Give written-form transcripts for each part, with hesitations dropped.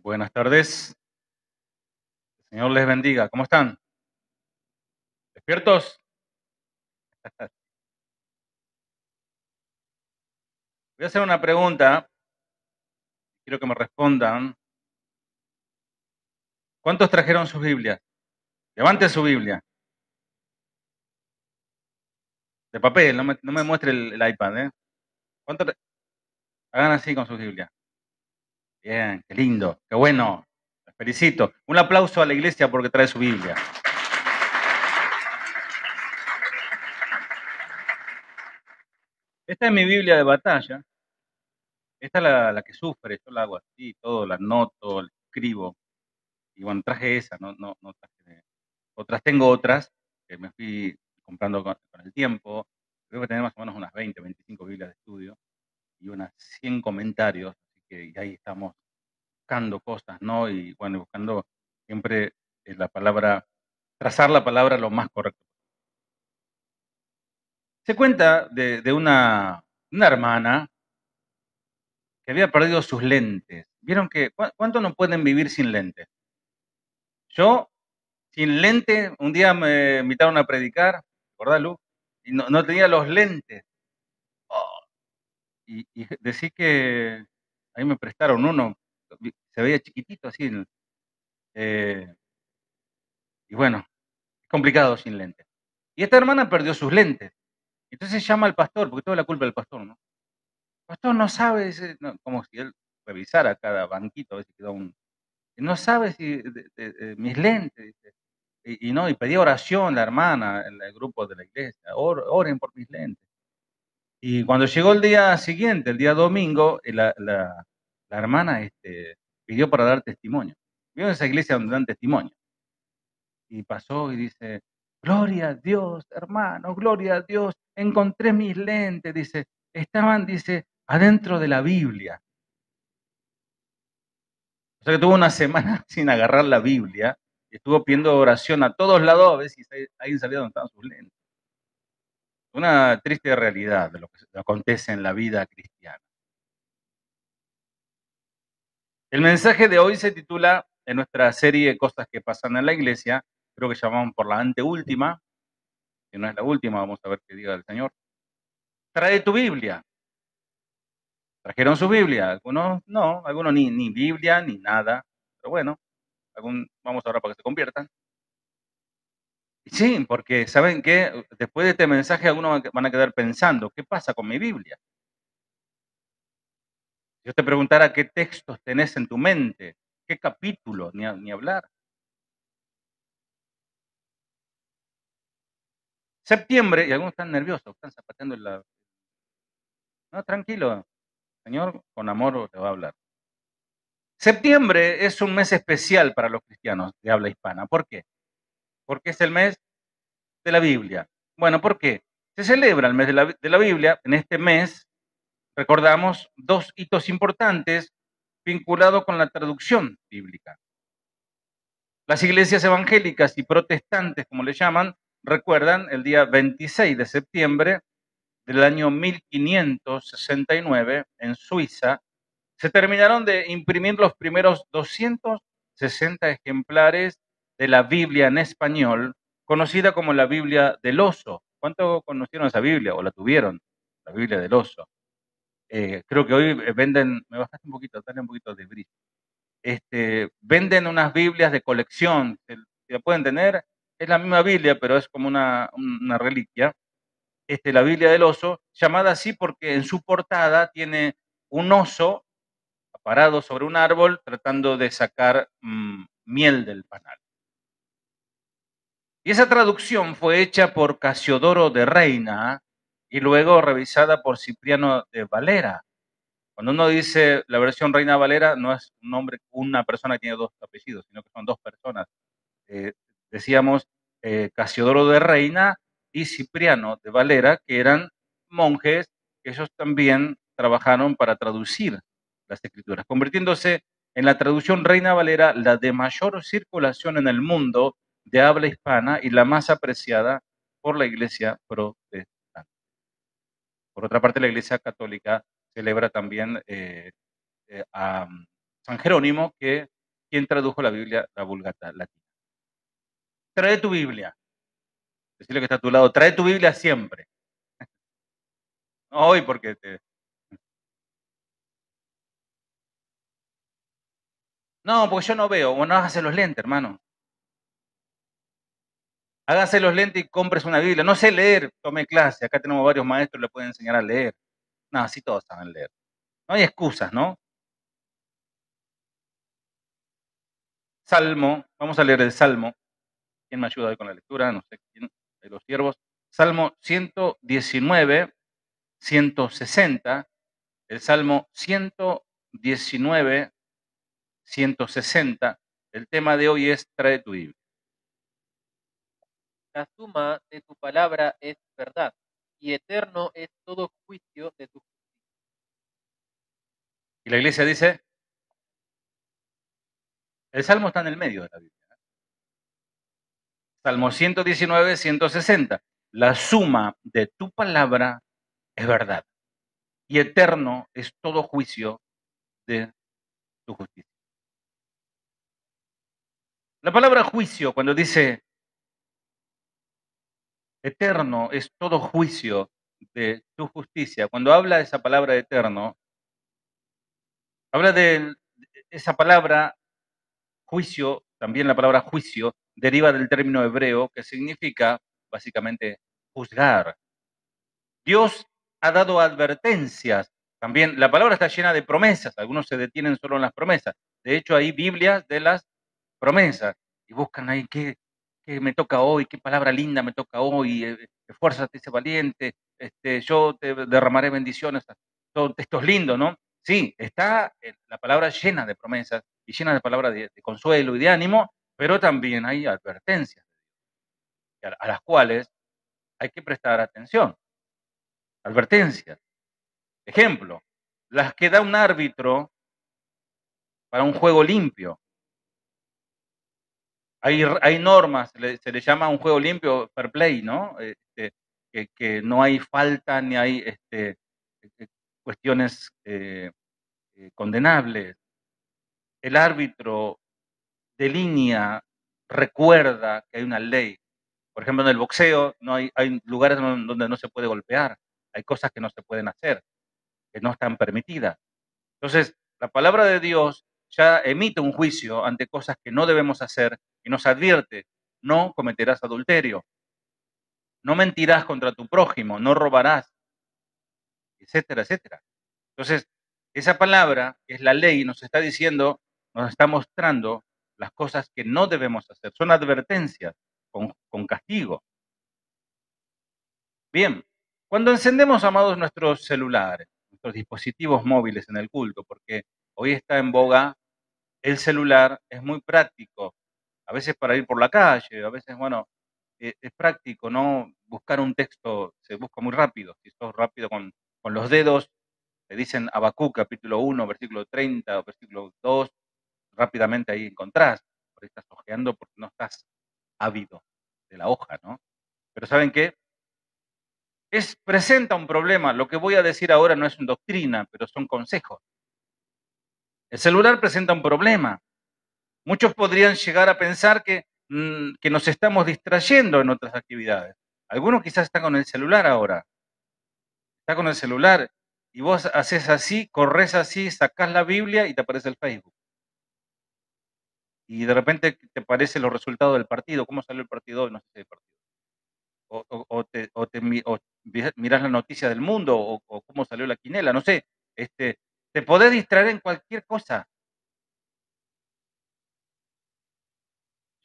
Buenas tardes. El Señor les bendiga. ¿Cómo están? ¿Despiertos? Voy a hacer una pregunta. Quiero que me respondan. ¿Cuántos trajeron sus Biblias? Levanten su Biblia. De papel, no me muestre el iPad, ¿eh? ¿Cuántos Hagan así con sus Biblias. Bien, qué lindo, qué bueno. Les felicito. Un aplauso a la iglesia porque trae su Biblia. Esta es mi Biblia de batalla. Esta es la que sufre. Yo la hago así, todo, la anoto, la escribo. Y bueno, traje esa, no traje otras. Tengo otras que me fui comprando con el tiempo. Creo que tener más o menos unas 20, 25 Biblias de estudio y unas 100 comentarios. Así que y ahí estamos buscando cosas, ¿no? Y bueno, buscando siempre la palabra, trazar la palabra lo más correcto. Se cuenta de una hermana que había perdido sus lentes. ¿Vieron que cuánto no pueden vivir sin lentes? Yo, sin lentes, un día me invitaron a predicar, ¿verdad, Lu? Y no tenía los lentes. Oh, y decir que ahí me prestaron uno, se veía chiquitito así. eh, y bueno, es complicado sin lentes. Y esta hermana perdió sus lentes. Entonces llama al pastor, porque toda la culpa del pastor, ¿no? El pastor no sabe, dice, no, como si él revisara cada banquito, a ver si quedó un. No sabe si de mis lentes, dice. Y no, y pedía oración la hermana en el grupo de la iglesia, oren por mis lentes. Y cuando llegó el día siguiente, el día domingo, la hermana pidió para dar testimonio. Vio esa iglesia donde dan testimonio. Y pasó y dice, gloria a Dios, hermano, gloria a Dios, encontré mis lentes, dice, estaban, dice, adentro de la Biblia. O sea que tuvo una semana sin agarrar la Biblia y estuvo pidiendo oración a todos lados a ver si alguien sabía dónde estaban sus lentes. Una triste realidad de lo que acontece en la vida cristiana. El mensaje de hoy se titula, en nuestra serie Cosas que pasan en la iglesia, creo que llamamos por la anteúltima, que no es la última, vamos a ver qué diga el Señor. Trae tu Biblia. ¿Trajeron su Biblia? Algunos no, algunos ni Biblia ni nada, pero bueno, vamos ahora para que se conviertan. Sí, porque ¿saben qué? Después de este mensaje algunos van a quedar pensando, ¿qué pasa con mi Biblia? Si yo te preguntara qué textos tenés en tu mente, qué capítulo, ni hablar. Septiembre, y algunos están nerviosos, están zapateando la. No, tranquilo, Señor con amor te va a hablar. Septiembre es un mes especial para los cristianos de habla hispana. ¿Por qué? Porque es el mes de la Biblia. Bueno, ¿por qué? Se celebra el mes de la Biblia. En este mes recordamos dos hitos importantes vinculados con la traducción bíblica. Las iglesias evangélicas y protestantes, como le llaman, recuerdan el día 26 de septiembre del año 1569 en Suiza, se terminaron de imprimir los primeros 260 ejemplares de la Biblia en español, conocida como la Biblia del Oso. ¿Cuánto conocieron esa Biblia o la tuvieron? La Biblia del Oso. Creo que hoy venden, me bajaste un poquito, dale un poquito de brillo. Venden unas Biblias de colección, si la pueden tener, es la misma Biblia, pero es como una reliquia. La Biblia del Oso, llamada así porque en su portada tiene un oso parado sobre un árbol tratando de sacar miel del panal. Y esa traducción fue hecha por Casiodoro de Reina y luego revisada por Cipriano de Valera. Cuando uno dice la versión Reina Valera, no es un nombre, una persona que tiene dos apellidos, sino que son dos personas. Decíamos Casiodoro de Reina y Cipriano de Valera, que eran monjes, que ellos también trabajaron para traducir las escrituras, convirtiéndose en la traducción Reina Valera la de mayor circulación en el mundo de habla hispana y la más apreciada por la Iglesia protestante. Por otra parte, la Iglesia católica celebra también a San Jerónimo, que ¿Quién tradujo la Biblia, la Vulgata latina? Trae tu Biblia. Decirle que está a tu lado, trae tu Biblia siempre. No hoy porque te... No, porque yo no veo. Bueno, hágase los lentes, hermano. Hágase los lentes y compres una Biblia. No sé leer, tomé clase. Acá tenemos varios maestros, le pueden enseñar a leer. No, sí todos saben leer. No hay excusas, ¿no? Salmo, vamos a leer el Salmo. ¿Quién me ayuda hoy con la lectura? No sé quién, de los siervos. Salmo 119, 160. El Salmo 119, 160. El tema de hoy es trae tu Biblia. La suma de tu palabra es verdad, y eterno es todo juicio de tu justicia. Y la iglesia dice, el Salmo está en el medio de la Biblia. Salmo 119, 160. La suma de tu palabra es verdad, y eterno es todo juicio de tu justicia. La palabra juicio, cuando dice eterno es todo juicio de tu justicia, cuando habla de esa palabra eterno, habla de esa palabra juicio, también la palabra juicio, deriva del término hebreo que significa básicamente juzgar. Dios ha dado advertencias. También la palabra está llena de promesas. Algunos se detienen solo en las promesas. De hecho, hay Biblias de las promesas y buscan ahí qué me toca hoy, qué palabra linda me toca hoy. Esfuérzate, sé valiente. Yo te derramaré bendiciones. Todo esto es lindo, ¿no? Sí, está la palabra llena de promesas y llena de palabras de consuelo y de ánimo, pero también hay advertencias a las cuales hay que prestar atención. Advertencias. Ejemplo, las que da un árbitro para un juego limpio. Hay normas, se le llama un juego limpio fair play, ¿no? Que no hay falta ni hay cuestiones condenables. El árbitro delinea, recuerda que hay una ley. Por ejemplo, en el boxeo hay lugares donde no se puede golpear, hay cosas que no se pueden hacer, que no están permitidas. Entonces, la palabra de Dios ya emite un juicio ante cosas que no debemos hacer y nos advierte, no cometerás adulterio, no mentirás contra tu prójimo, no robarás, etcétera, etcétera. Entonces, esa palabra, que es la ley, nos está diciendo, nos está mostrando las cosas que no debemos hacer. Son advertencias con castigo. Bien, cuando encendemos, amados, nuestros celulares, nuestros dispositivos móviles en el culto, porque hoy está en boga el celular, es muy práctico, a veces para ir por la calle, a veces, bueno, es práctico, ¿no? Buscar un texto se busca muy rápido, si sos rápido con los dedos, te dicen Habacuc, capítulo 1, versículo 30 o versículo 2, rápidamente ahí encontrás, por ahí estás hojeando porque no estás ávido de la hoja, ¿no? Pero ¿saben qué? Presenta un problema, lo que voy a decir ahora no es una doctrina, pero son consejos. El celular presenta un problema. Muchos podrían llegar a pensar que nos estamos distrayendo en otras actividades. Algunos quizás están con el celular ahora. Está con el celular y vos haces así, corres así, sacás la Biblia y te aparece el Facebook. Y de repente te aparecen los resultados del partido. ¿Cómo salió el partido hoy? No sé si hay partido. O mirás la noticia del mundo o cómo salió la quinela. No sé. Te podés distraer en cualquier cosa.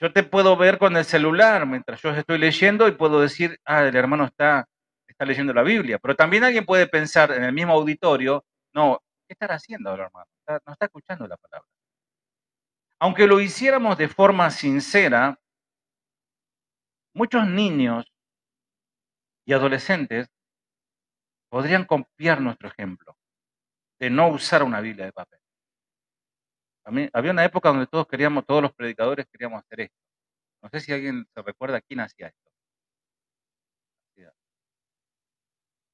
Yo te puedo ver con el celular mientras yo estoy leyendo y puedo decir, el hermano está leyendo la Biblia. Pero también alguien puede pensar en el mismo auditorio, no, ¿qué estará haciendo el hermano? No está escuchando la palabra. Aunque lo hiciéramos de forma sincera, muchos niños y adolescentes podrían copiar nuestro ejemplo de no usar una Biblia de papel. Había una época donde todos los predicadores queríamos hacer esto. No sé si alguien se recuerda quién hacía esto.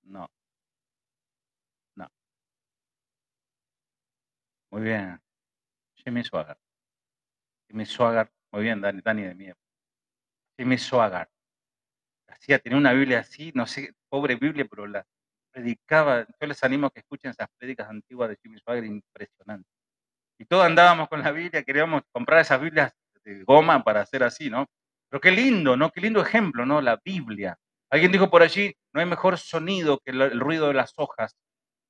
No, no. Muy bien. Jimmy Swaggart. Jimmy Swaggart, muy bien, Dani de mi época. Jimmy Swaggart. Tenía una Biblia así, no sé, pobre Biblia, pero la predicaba. Yo les animo a que escuchen esas prédicas antiguas de Jimmy Swaggart, impresionante. Y todos andábamos con la Biblia, queríamos comprar esas Biblias de goma para hacer así, ¿no? Pero qué lindo, ¿no? Qué lindo ejemplo, ¿no? La Biblia. Alguien dijo por allí, no hay mejor sonido que el ruido de las hojas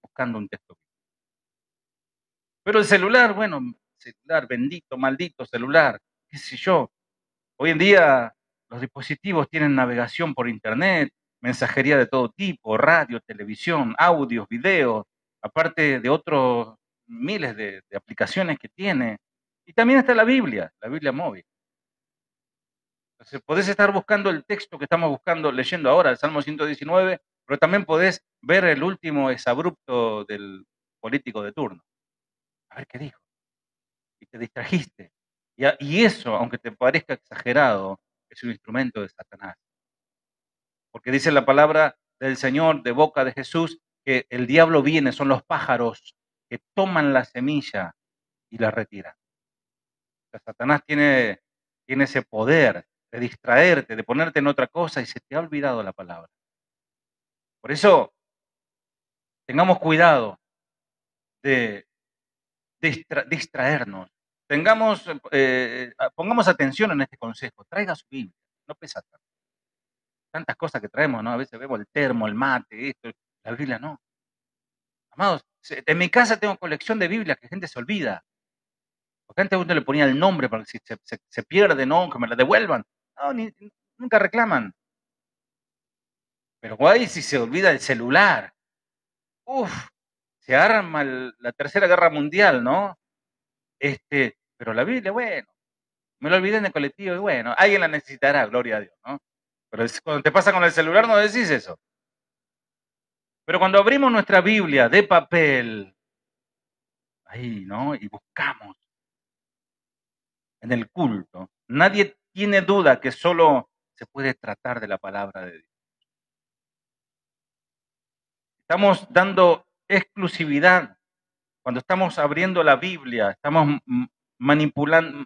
buscando un texto. Pero el celular, bueno, celular, bendito, maldito celular, qué sé yo. Hoy en día los dispositivos tienen navegación por internet, mensajería de todo tipo, radio, televisión, audios, videos, aparte de otros miles de aplicaciones que tiene. Y también está la Biblia móvil. Entonces podés estar buscando el texto que estamos buscando, leyendo ahora, el Salmo 119, pero también podés ver el último exabrupto del político de turno. A ver qué dijo. Y te distrajiste. Y eso, aunque te parezca exagerado, es un instrumento de Satanás. Porque dice la palabra del Señor de boca de Jesús que el diablo viene, son los pájaros que toman la semilla y la retiran. O sea, Satanás tiene ese poder de distraerte, de ponerte en otra cosa y se te ha olvidado la palabra. Por eso, tengamos cuidado de distraernos. Pongamos atención en este consejo. Traiga su Biblia, no pesa tanto. Tantas cosas que traemos, ¿no? A veces vemos el termo, el mate, esto, la Biblia no. Amados, en mi casa tengo colección de Biblias que gente se olvida. Porque antes uno le ponía el nombre para que si se pierde, no, que me la devuelvan. No, nunca reclaman. Pero guay, si se olvida el celular. Uf, se arma la Tercera Guerra Mundial, ¿no? Pero la Biblia, bueno, me lo olvidé en el colectivo y bueno, alguien la necesitará, gloria a Dios, ¿no? Pero cuando te pasa con el celular no decís eso. Pero cuando abrimos nuestra Biblia de papel, ahí, ¿no? Y buscamos en el culto, nadie tiene duda que solo se puede tratar de la palabra de Dios. Estamos dando exclusividad cuando estamos abriendo la Biblia, estamos manipulando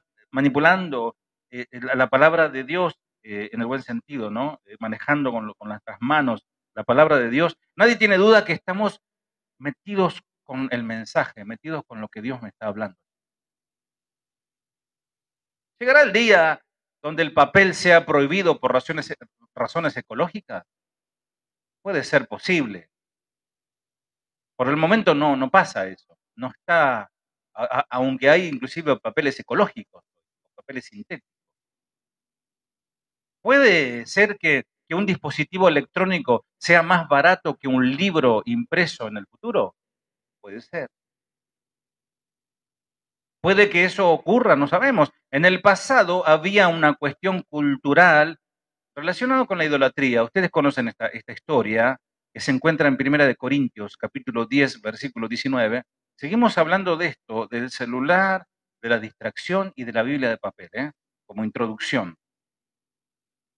la palabra de Dios en el buen sentido, ¿no? Manejando con nuestras manos la palabra de Dios. Nadie tiene duda que estamos metidos con el mensaje, metidos con lo que Dios me está hablando. ¿Llegará el día donde el papel sea prohibido por razones ecológicas? Puede ser posible. Por el momento no pasa eso. No está, aunque hay inclusive papeles ecológicos, papeles sintéticos. ¿Puede ser que un dispositivo electrónico sea más barato que un libro impreso en el futuro? Puede ser. Puede que eso ocurra, no sabemos. En el pasado había una cuestión cultural relacionada con la idolatría. Ustedes conocen esta historia que se encuentra en Primera de Corintios, capítulo 10, versículo 19. Seguimos hablando de esto, del celular, de la distracción y de la Biblia de papel, como introducción.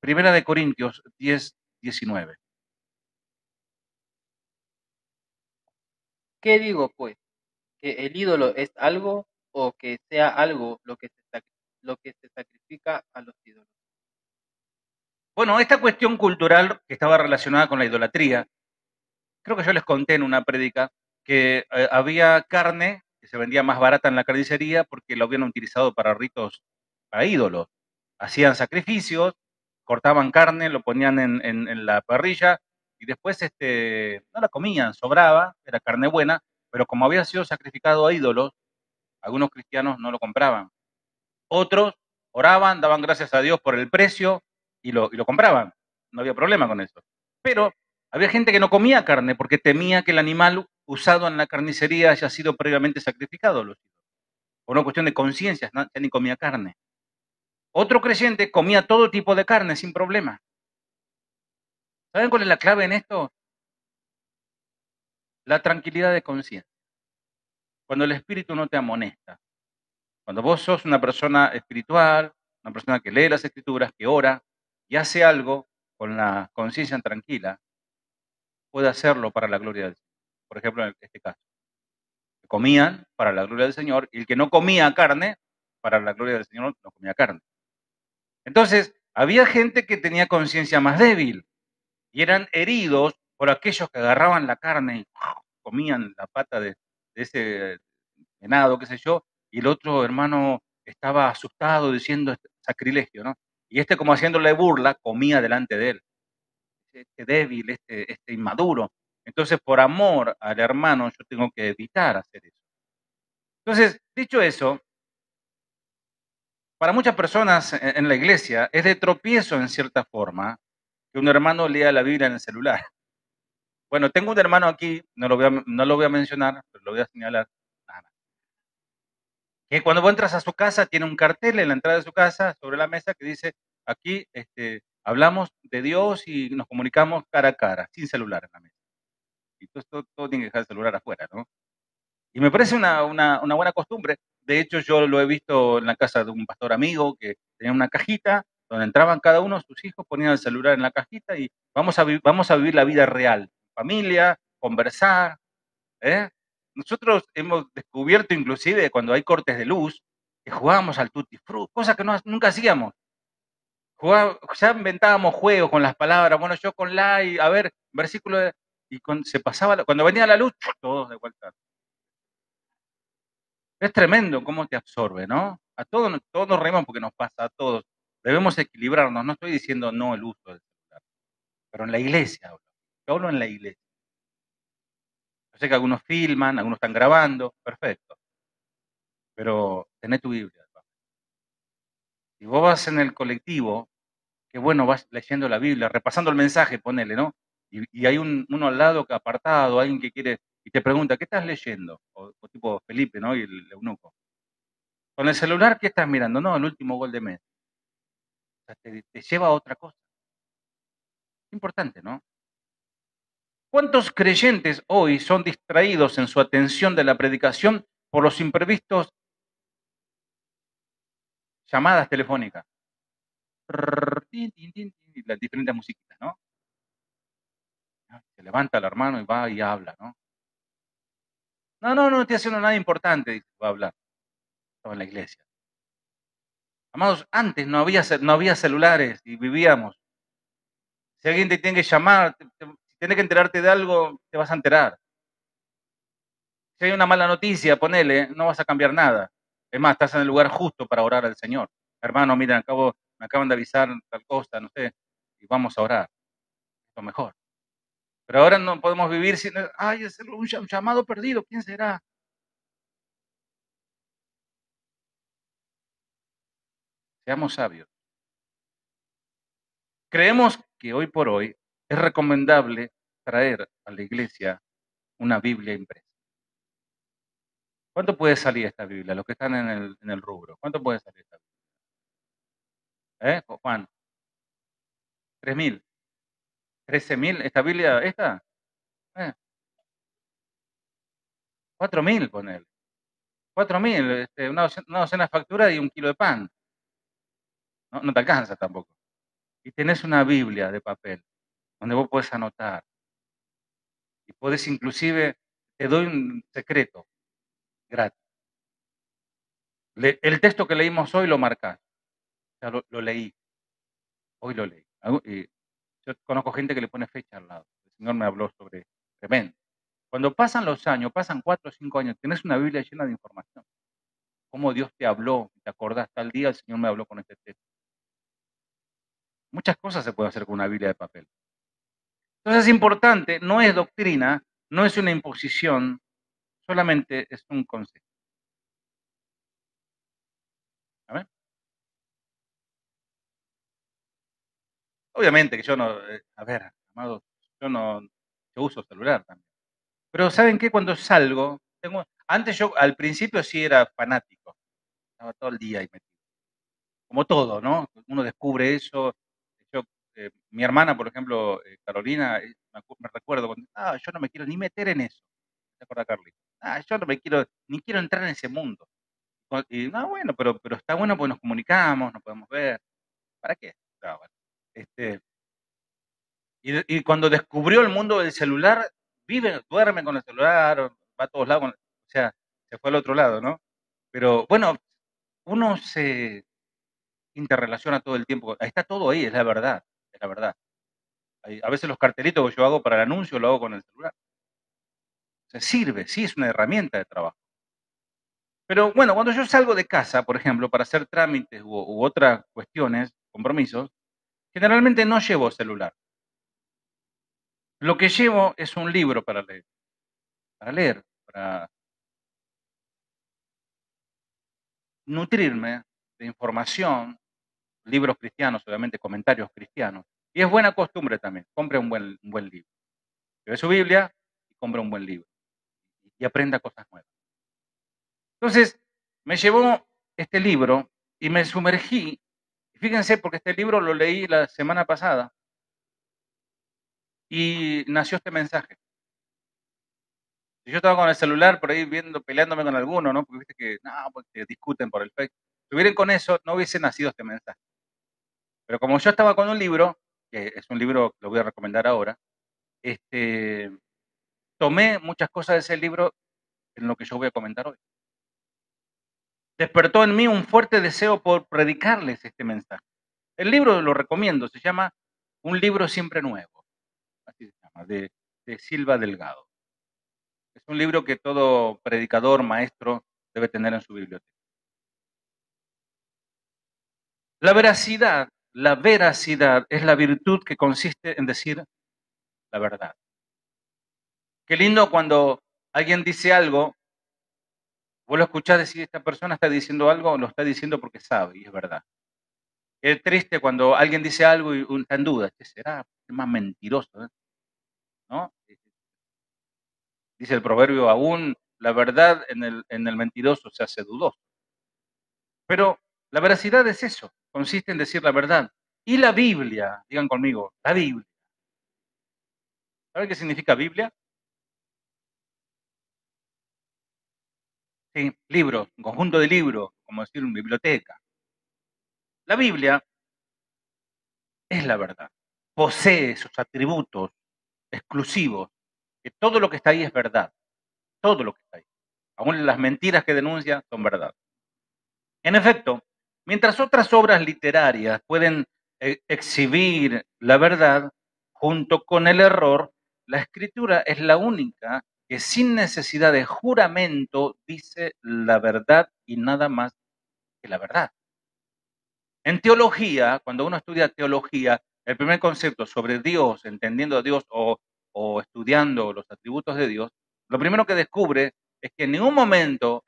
Primera de Corintios 10, 19. ¿Qué digo, pues? ¿Que el ídolo es algo o que sea algo lo que se sacrifica a los ídolos? Bueno, esta cuestión cultural que estaba relacionada con la idolatría, creo que yo les conté en una prédica que había carne que se vendía más barata en la carnicería porque lo habían utilizado para ritos a ídolos. Hacían sacrificios, cortaban carne, lo ponían en la parrilla y después no la comían, sobraba, era carne buena, pero como había sido sacrificado a ídolos, algunos cristianos no lo compraban. Otros oraban, daban gracias a Dios por el precio y lo compraban. No había problema con eso. Pero había gente que no comía carne porque temía que el animal usado en la carnicería haya sido previamente sacrificado. Por una cuestión de conciencia, ya ni comía carne. Otro creyente comía todo tipo de carne sin problema. ¿Saben cuál es la clave en esto? La tranquilidad de conciencia. Cuando el Espíritu no te amonesta. Cuando vos sos una persona espiritual, una persona que lee las Escrituras, que ora y hace algo con la conciencia tranquila, puede hacerlo para la gloria del Señor. Por ejemplo, en este caso. Comían para la gloria del Señor y el que no comía carne para la gloria del Señor no comía carne. Entonces, había gente que tenía conciencia más débil y eran heridos por aquellos que agarraban la carne y comían la pata de ese venado, qué sé yo, y el otro hermano estaba asustado diciendo sacrilegio, ¿no? Y este, como haciéndole burla, comía delante de él. Este débil, este inmaduro. Entonces, por amor al hermano, yo tengo que evitar hacer eso. Entonces, dicho eso, para muchas personas en la iglesia es de tropiezo en cierta forma que un hermano lea la Biblia en el celular. Bueno, tengo un hermano aquí, no lo voy a mencionar, pero lo voy a señalar, que cuando vos entras a su casa tiene un cartel en la entrada de su casa sobre la mesa que dice, aquí hablamos de Dios y nos comunicamos cara a cara, sin celular en la mesa. Y todo tiene que dejar el celular afuera, ¿no? Y me parece una buena costumbre. De hecho, yo lo he visto en la casa de un pastor amigo que tenía una cajita donde entraban cada uno de sus hijos, ponían el celular en la cajita y vamos a vivir la vida real. Familia, conversar. ¿Eh? Nosotros hemos descubierto inclusive cuando hay cortes de luz que jugábamos al tutti frutti, cosa que nunca hacíamos. Ya inventábamos juegos con las palabras, bueno, yo con la y a ver, versículo y se pasaba, cuando venía la luz, todos de vuelta. Es tremendo cómo te absorbe, ¿no? Todos nos reímos porque nos pasa a todos. Debemos equilibrarnos. No estoy diciendo no el uso del celular, pero en la iglesia hablo. Yo hablo en la iglesia. Yo sé que algunos filman, algunos están grabando, perfecto. Pero tené tu Biblia. Si vos vas en el colectivo, que bueno, vas leyendo la Biblia, repasando el mensaje, ponele, ¿no? Y hay uno al lado que apartado, alguien que quiere, y te pregunta, ¿qué estás leyendo? O tipo Felipe, ¿no? Y el eunuco. Con el celular, ¿qué estás mirando? No, el último gol de Messi. O sea, te lleva a otra cosa. Importante, ¿no? ¿Cuántos creyentes hoy son distraídos en su atención de la predicación por los imprevistos llamadas telefónicas? Y las diferentes musiquitas, ¿no? Se levanta el hermano y va y habla, ¿no? No estoy haciendo nada importante, dice, va a hablar. Estaba en la iglesia. Amados, antes no había celulares y vivíamos. Si alguien te tiene que llamar, si tienes que enterarte de algo, te vas a enterar. Si hay una mala noticia, ponele, no vas a cambiar nada. Es más, estás en el lugar justo para orar al Señor. Hermano, mira, me acaban de avisar tal cosa, no sé, y vamos a orar. Es lo mejor. Pero ahora no podemos vivir sin, ay, es un llamado perdido, ¿quién será? Seamos sabios. Creemos que hoy por hoy es recomendable traer a la iglesia una Biblia impresa. ¿Cuánto puede salir esta Biblia? Los que están en el rubro. ¿Cuánto puede salir esta Biblia? Juan, 3.000, 13.000, esta Biblia, esta, eh, 4.000, ponele. 4.000, una docena de facturas y 1 kilo de pan. No te alcanza tampoco. Y tenés una Biblia de papel, donde vos podés anotar. Y podés inclusive, te doy un secreto, gratis. El texto que leímos hoy lo marcás. Ya lo leí, hoy lo leí. Y yo conozco gente que le pone fecha al lado. El Señor me habló sobre tremendo. Cuando pasan los años, pasan 4 o 5 años, tenés una Biblia llena de información. Cómo Dios te habló, te acordás, tal día el Señor me habló con este texto. Muchas cosas se pueden hacer con una Biblia de papel. Entonces es importante, no es doctrina, no es una imposición, solamente es un consejo. ¿Amén? Obviamente que yo no, a ver, amados, yo uso celular también. Pero ¿saben qué? Cuando salgo, antes yo al principio sí era fanático, estaba todo el día ahí metido. Como todo, ¿no? Uno descubre eso. Yo, mi hermana, por ejemplo, Carolina, me recuerdo cuando, yo no me quiero ni meter en eso. ¿Te acuerdas, Carly? Yo no me quiero, ni quiero entrar en ese mundo. Y no, bueno, pero está bueno porque nos comunicamos, nos podemos ver. ¿Para qué? Bueno. Y cuando descubrió el mundo del celular, duerme con el celular, va a todos lados, o sea, se fue al otro lado, ¿no? Pero bueno, uno se interrelaciona todo el tiempo. Está todo ahí, es la verdad, es la verdad. A veces los cartelitos que yo hago para el anuncio lo hago con el celular. O sea, sirve, sí, es una herramienta de trabajo. Pero bueno, cuando yo salgo de casa, por ejemplo, para hacer trámites u otras cuestiones, compromisos, generalmente no llevo celular. Lo que llevo es un libro para nutrirme de información, libros cristianos, obviamente comentarios cristianos. Y es buena costumbre también, compre un buen libro. Lleve su Biblia y compre un buen libro. Y aprenda cosas nuevas. Entonces, me llevó este libro y me sumergí. Fíjense, porque este libro lo leí la semana pasada y nació este mensaje. Si yo estaba con el celular por ahí viendo, peleándome con alguno, ¿no? Porque viste que, no, porque discuten por el Facebook. Si estuvieran con eso, no hubiese nacido este mensaje. Pero como yo estaba con un libro, que es un libro que lo voy a recomendar ahora, tomé muchas cosas de ese libro en lo que yo voy a comentar hoy. Despertó en mí un fuerte deseo por predicarles este mensaje. El libro lo recomiendo, se llama Un libro siempre nuevo, así se llama, de Silva Delgado. Es un libro que todo predicador, maestro, debe tener en su biblioteca. La veracidad es la virtud que consiste en decir la verdad. Qué lindo cuando alguien dice algo, vos lo escuchás decir, esta persona está diciendo algo, lo está diciendo porque sabe y es verdad. Es triste cuando alguien dice algo y uno está en duda, ¿qué será? Es más mentiroso, ¿no? Dice el proverbio, aún la verdad en el mentiroso se hace dudoso. Pero la veracidad es eso, consiste en decir la verdad. Y la Biblia, digan conmigo, la Biblia. ¿Saben qué significa Biblia? Sí, libro, un conjunto de libros, como decir una biblioteca. La Biblia es la verdad. Posee sus atributos exclusivos, que todo lo que está ahí es verdad. Todo lo que está ahí. Aún las mentiras que denuncia son verdad. En efecto, mientras otras obras literarias pueden exhibir la verdad junto con el error, la escritura es la única que sin necesidad de juramento dice la verdad y nada más que la verdad. En teología, cuando uno estudia teología, el primer concepto sobre Dios, entendiendo a Dios o estudiando los atributos de Dios, lo primero que descubre es que en ningún momento,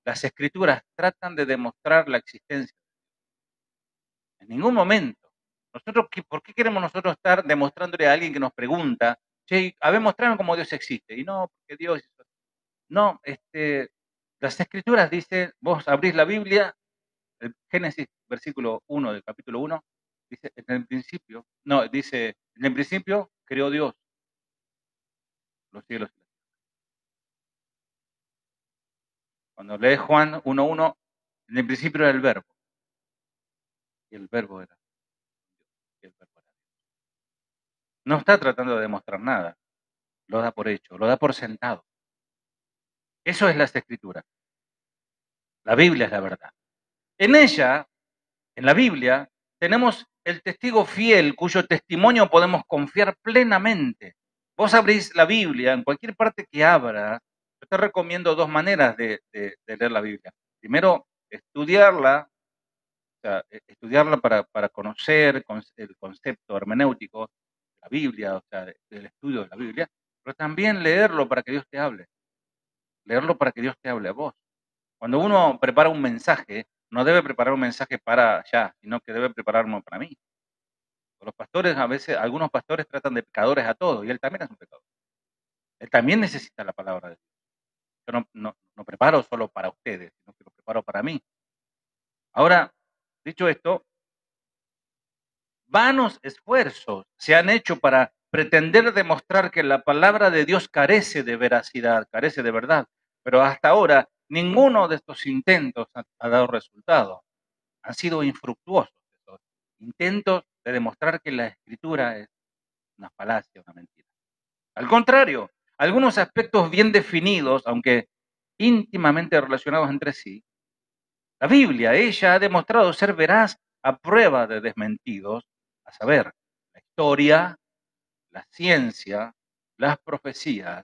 las escrituras tratan de demostrar la existencia. En ningún momento. ¿Por qué queremos nosotros estar demostrándole a alguien que nos pregunta, che, a ver, mostrame cómo Dios existe? Y no, porque Dios... No, las escrituras dicen, vos abrís la Biblia, el Génesis, versículo 1 del capítulo 1, dice, en el principio creó Dios los cielos y la tierra. Cuando lees Juan 1:1, en el principio era el verbo, y el verbo era Dios, y el verbo era Dios. No está tratando de demostrar nada, lo da por hecho, lo da por sentado. Eso es las escrituras. La Biblia es la verdad. En ella, en la Biblia, tenemos el testigo fiel cuyo testimonio podemos confiar plenamente. Vos abrís la Biblia, en cualquier parte que abras, yo te recomiendo dos maneras de leer la Biblia. Primero, estudiarla, o sea, estudiarla para conocer el concepto hermenéutico de la Biblia, o sea, del estudio de la Biblia, pero también leerlo para que Dios te hable. Leerlo para que Dios te hable a vos. Cuando uno prepara un mensaje, no debe preparar un mensaje para allá, sino que debe preparar uno para mí. Los pastores, a veces, algunos pastores tratan de pecadores a todos, y él también es un pecador. Él también necesita la palabra de Dios. Yo no preparo solo para ustedes, sino que lo preparo para mí. Ahora, dicho esto, vanos esfuerzos se han hecho para pretender demostrar que la palabra de Dios carece de veracidad, carece de verdad. Pero hasta ahora, ninguno de estos intentos ha dado resultado. Han sido infructuosos estos intentos de demostrar que la escritura es una falacia, una mentira. Al contrario, algunos aspectos bien definidos, aunque íntimamente relacionados entre sí, La Biblia, ella ha demostrado ser veraz a prueba de desmentidos, a saber, la historia, la ciencia, las profecías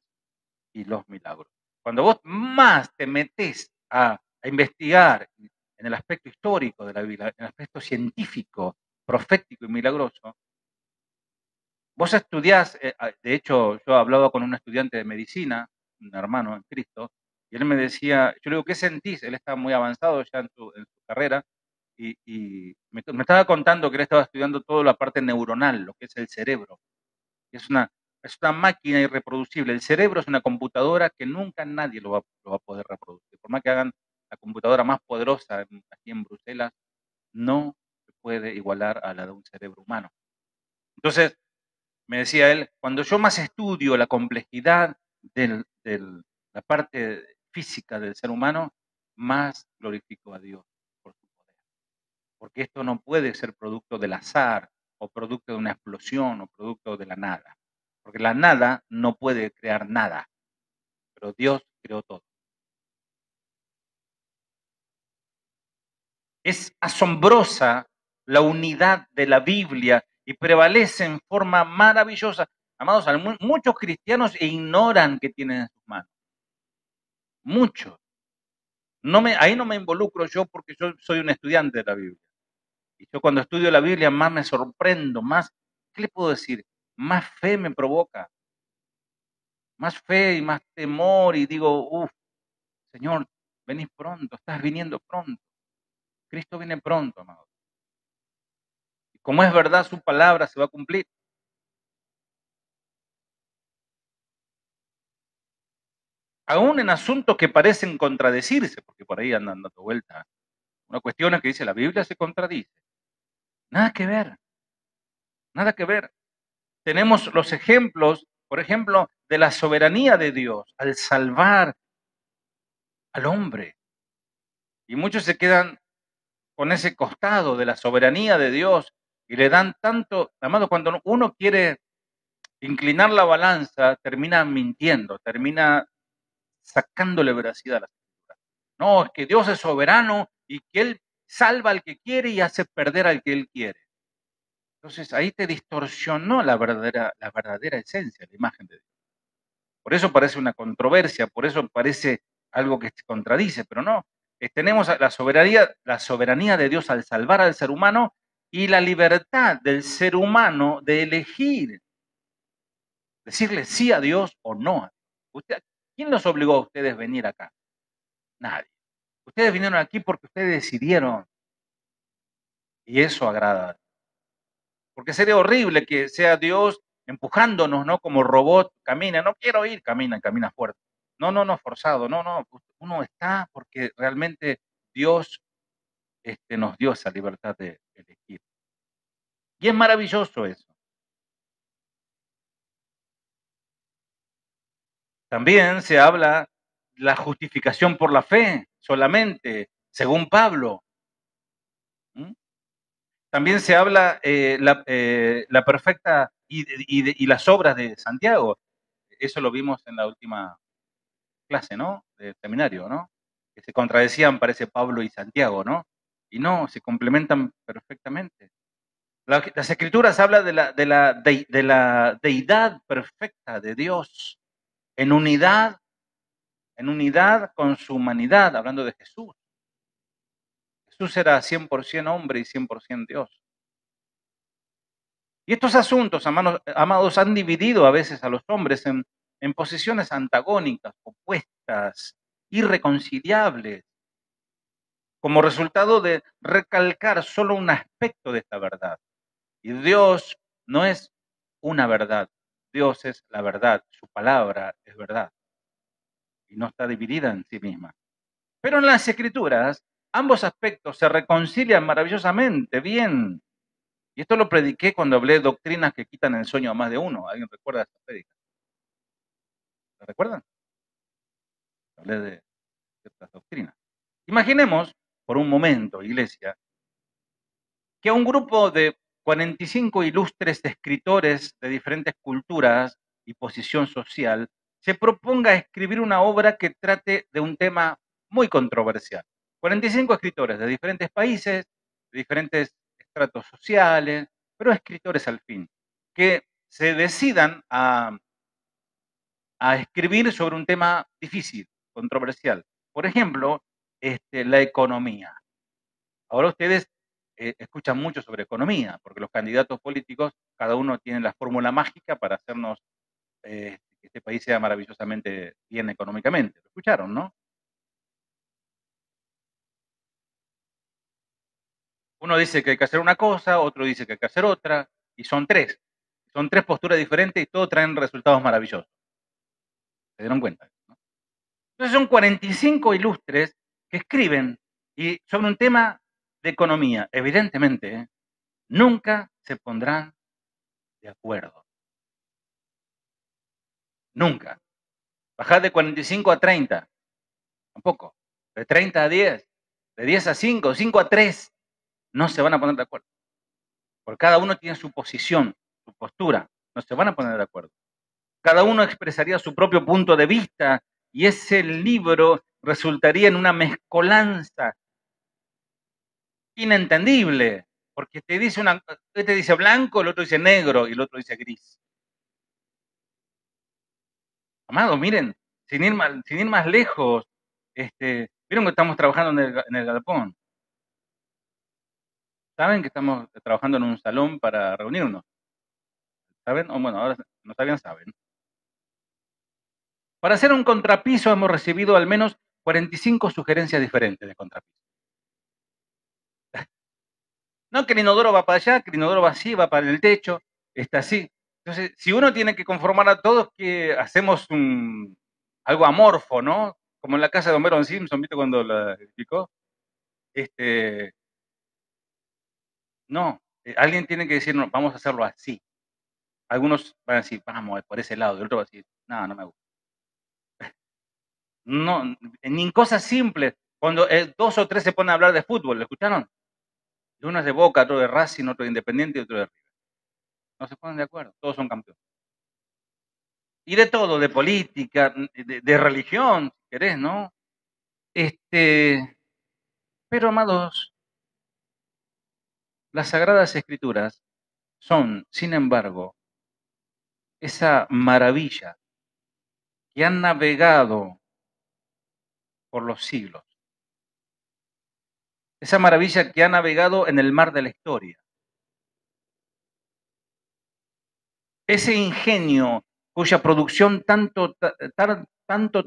y los milagros. Cuando vos más te metés a investigar en el aspecto histórico de la Biblia, en el aspecto científico, profético y milagroso, vos estudiás, de hecho, yo hablaba con un estudiante de medicina, un hermano en Cristo, y él me decía, yo le digo, ¿qué sentís? Él está muy avanzado ya en su carrera, y me estaba contando que él estaba estudiando toda la parte neuronal, lo que es el cerebro. Es una máquina irreproducible. El cerebro es una computadora que nunca nadie lo va a poder reproducir. Por más que hagan la computadora más poderosa aquí en Bruselas, no se puede igualar a la de un cerebro humano. Entonces, me decía él, cuando yo más estudio la complejidad de la parte física del ser humano, más glorifico a Dios por su poder. Porque esto no puede ser producto del azar, o producto de una explosión, o producto de la nada. Porque la nada no puede crear nada, pero Dios creó todo. Es asombrosa la unidad de la Biblia y prevalece en forma maravillosa. Amados, muchos cristianos ignoran que tienen en sus manos. Muchos. Ahí no me involucro yo porque yo soy un estudiante de la Biblia. Y yo cuando estudio la Biblia más me sorprendo, más, ¿qué le puedo decir? Más fe me provoca. Más fe y más temor y digo, uff, Señor, venís pronto, estás viniendo pronto. Cristo viene pronto, amado. Y como es verdad, su palabra se va a cumplir. Aún en asuntos que parecen contradecirse, porque por ahí andan dando vuelta. Una cuestión es que dice, la Biblia se contradice. Nada que ver, nada que ver. Tenemos los ejemplos, por ejemplo, de la soberanía de Dios al salvar al hombre. Y muchos se quedan con ese costado de la soberanía de Dios y le dan tanto, amado, cuando uno quiere inclinar la balanza, termina mintiendo, termina sacándole veracidad a la escritura. No, es que Dios es soberano y que Él salva al que quiere y hace perder al que Él quiere. Entonces ahí te distorsionó la verdadera esencia, la imagen de Dios. Por eso parece una controversia, por eso parece algo que se contradice, pero no. Tenemos la soberanía de Dios al salvar al ser humano y la libertad del ser humano de elegir, decirle sí a Dios o no. ¿Quién los obligó a ustedes a venir acá? Nadie. Ustedes vinieron aquí porque ustedes decidieron y eso agrada. Porque sería horrible que sea Dios empujándonos, ¿no? Como robot, camina, no quiero ir, camina, camina fuerte. No, forzado, no. Uno está porque realmente Dios nos dio esa libertad de elegir. Y es maravilloso eso. También se habla la justificación por la fe, solamente, según Pablo. ¿Mm? También se habla la perfecta y las obras de Santiago. Eso lo vimos en la última clase, ¿no? De seminario, ¿no? Que se contradecían, parece Pablo y Santiago, ¿no? Y no, se complementan perfectamente. Las escrituras hablan de la deidad perfecta de Dios en unidad con su humanidad, hablando de Jesús. Jesús era 100% hombre y 100% Dios. Y estos asuntos, amados, han dividido a veces a los hombres en posiciones antagónicas, opuestas, irreconciliables, como resultado de recalcar solo un aspecto de esta verdad. Y Dios no es una verdad, Dios es la verdad, su palabra es verdad y no está dividida en sí misma. Pero en las Escrituras, ambos aspectos se reconcilian maravillosamente bien. Y esto lo prediqué cuando hablé de doctrinas que quitan el sueño a más de uno. ¿Alguien recuerda esta prédica? ¿La recuerdan? Hablé de ciertas doctrinas. Imaginemos, por un momento, iglesia, que a un grupo de 45 ilustres escritores de diferentes culturas y posición social se proponga escribir una obra que trate de un tema muy controversial. 45 escritores de diferentes países, de diferentes estratos sociales, pero escritores al fin, que se decidan a escribir sobre un tema difícil, controversial. Por ejemplo, la economía. Ahora ustedes escuchan mucho sobre economía, porque los candidatos políticos, cada uno tiene la fórmula mágica para hacernos que este país sea maravillosamente bien económicamente. ¿Lo escucharon, no? Uno dice que hay que hacer una cosa, otro dice que hay que hacer otra, y son tres. Son tres posturas diferentes y todos traen resultados maravillosos. ¿Se dieron cuenta? ¿No? Entonces son 45 ilustres que escriben y sobre un tema de economía. Evidentemente, nunca se pondrán de acuerdo. Nunca. Bajar de 45 a 30. Tampoco. De 30 a 10. De 10 a 5. 5 a 3. No se van a poner de acuerdo. Porque cada uno tiene su posición, su postura. No se van a poner de acuerdo. Cada uno expresaría su propio punto de vista y ese libro resultaría en una mezcolanza inentendible, porque este dice blanco, el otro dice negro y el otro dice gris. Amado, miren, sin ir más lejos, vieron que estamos trabajando en el galpón. ¿Saben que estamos trabajando en un salón para reunirnos? ¿Saben? O bueno, ahora no sabían, saben. Para hacer un contrapiso hemos recibido al menos 45 sugerencias diferentes de contrapiso. No, que el inodoro va para allá, que el inodoro va así, va para el techo, está así. Entonces, si uno tiene que conformar a todos, que hacemos algo amorfo, ¿no? Como en la casa de Homero Simpson, ¿viste cuando la explicó? No, alguien tiene que decir, no, vamos a hacerlo así. Algunos van a decir, vamos, por ese lado, y el otro va a decir, no, no me gusta. No, ni en cosas simples. Cuando dos o tres se ponen a hablar de fútbol, ¿lo escucharon? Y uno es de Boca, otro de Racing, otro de Independiente y otro de River. No se ponen de acuerdo, todos son campeones. Y de todo, de política, de religión, si querés, ¿no? Pero, amados, las Sagradas Escrituras son, sin embargo, esa maravilla que han navegado por los siglos. Esa maravilla que ha navegado en el mar de la historia. Ese ingenio cuya producción tanto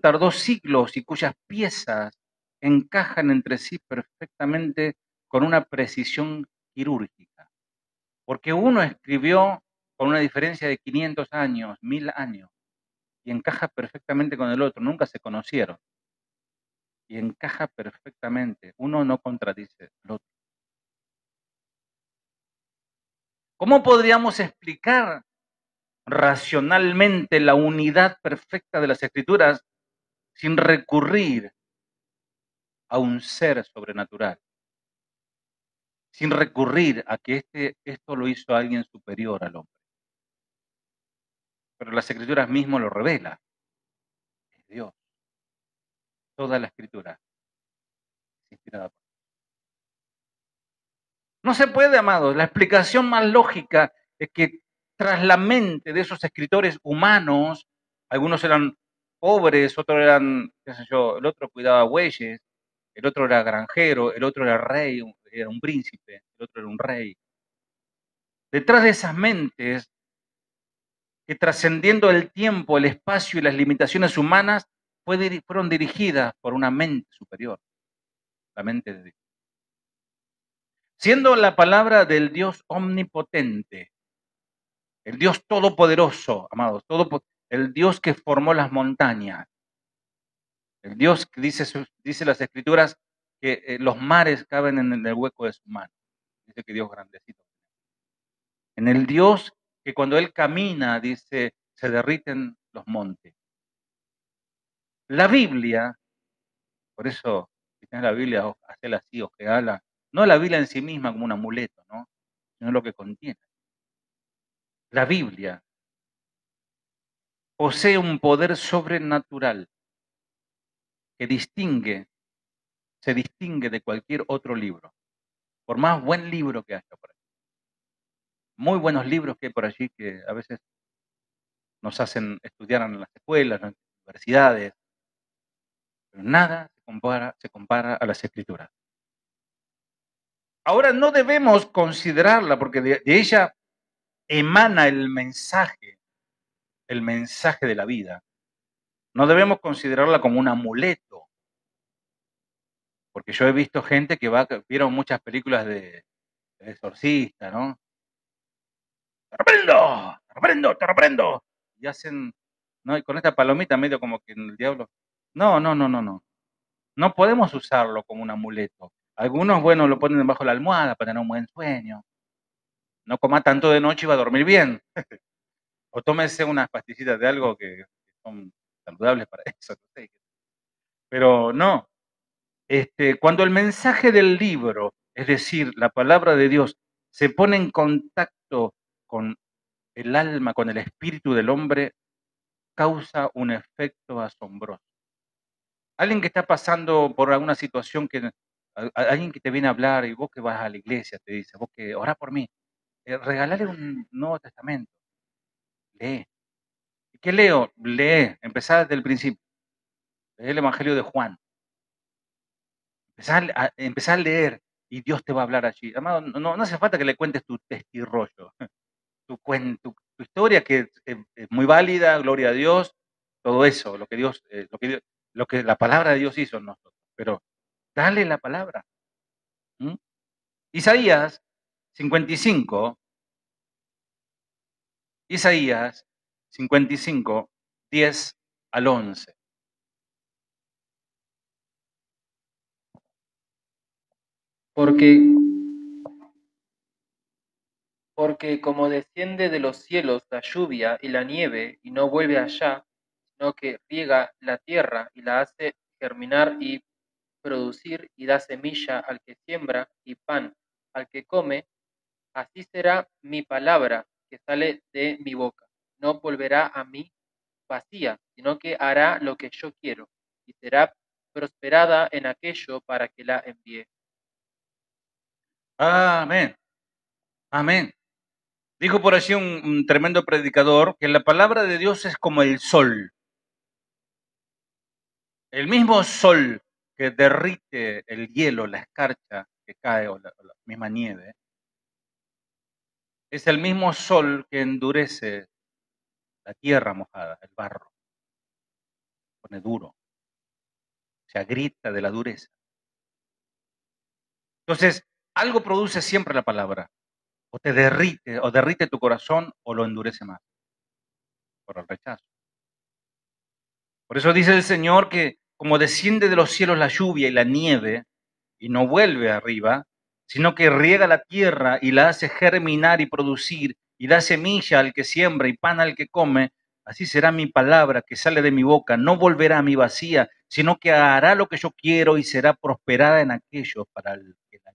tardó siglos y cuyas piezas encajan entre sí perfectamente con una precisión quirúrgica. Porque uno escribió con una diferencia de 500 años, 1000 años, y encaja perfectamente con el otro, nunca se conocieron. Y encaja perfectamente, uno no contradice al otro. ¿Cómo podríamos explicar racionalmente la unidad perfecta de las Escrituras sin recurrir a un ser sobrenatural? Sin recurrir a que esto lo hizo alguien superior al hombre. Pero las Escrituras mismo lo revela. Es Dios. Toda la Escritura es inspirada por Dios. No se puede, amados. La explicación más lógica es que tras la mente de esos escritores humanos, algunos eran pobres, otros eran, qué sé yo, el otro cuidaba bueyes, el otro era granjero, el otro era rey, era un príncipe, el otro era un rey. Detrás de esas mentes, que trascendiendo el tiempo, el espacio y las limitaciones humanas, fueron dirigidas por una mente superior, la mente de Dios. Siendo la palabra del Dios omnipotente, el Dios todopoderoso, amados, el Dios que formó las montañas, el Dios que dice las Escrituras que los mares caben en el hueco de su mano. Dice que Dios grandecito. En el Dios que cuando Él camina, dice, se derriten los montes. La Biblia, por eso, si tienes la Biblia, hacela así, ojeala. No la Biblia en sí misma como un amuleto, ¿no? Sino lo que contiene. La Biblia posee un poder sobrenatural que distingue se distingue de cualquier otro libro, por más buen libro que haya por ahí. Muy buenos libros que hay por allí que a veces nos hacen estudiar en las escuelas, en las universidades, pero nada se compara a las Escrituras. Ahora no debemos considerarla porque de ella emana el mensaje de la vida. No debemos considerarla como un amuleto, porque yo he visto gente que vieron muchas películas de exorcista, ¿no? ¡Te reprendo! ¡Te reprendo! ¡Te reprendo! Y hacen, ¿no? Y con esta palomita medio como que el diablo. No, no, no, no, no. No podemos usarlo como un amuleto. Algunos, bueno, lo ponen debajo de la almohada para tener un buen sueño. No coma tanto de noche y va a dormir bien. O tómese unas pastillitas de algo que son saludables para eso. No sé. Pero no. Cuando el mensaje del libro, es decir, la palabra de Dios, se pone en contacto con el alma, con el espíritu del hombre, causa un efecto asombroso. Alguien que está pasando por alguna situación alguien que te viene a hablar y vos que vas a la iglesia te dice, vos que orá por mí, regalale un Nuevo Testamento, lee. ¿Y qué leo? Lee, empezá desde el principio, lee el Evangelio de Juan, empezá a leer y Dios te va a hablar allí. Amado, no hace falta que le cuentes tu testirrollo, tu historia que es muy válida, gloria a Dios, todo eso, lo que la palabra de Dios hizo en nosotros, pero dale la palabra. ¿Mm? Isaías 55, Isaías 55, 10 al 11. Porque como desciende de los cielos la lluvia y la nieve, y no vuelve allá, sino que riega la tierra y la hace germinar y producir, y da semilla al que siembra y pan al que come, así será mi palabra que sale de mi boca. No volverá a mí vacía, sino que hará lo que yo quiero, y será prosperada en aquello para que la envíe. Amén, amén. Dijo por allí un tremendo predicador que la palabra de Dios es como el sol. El mismo sol que derrite el hielo, la escarcha que cae o la misma nieve, es el mismo sol que endurece la tierra mojada, el barro, pone duro, se agrieta de la dureza. Entonces, algo produce siempre la palabra, o derrite tu corazón, o lo endurece más, por el rechazo. Por eso dice el Señor que como desciende de los cielos la lluvia y la nieve, y no vuelve arriba, sino que riega la tierra y la hace germinar y producir, y da semilla al que siembra y pan al que come, así será mi palabra que sale de mi boca, no volverá a mí vacía, sino que hará lo que yo quiero y será prosperada en aquello para el que la...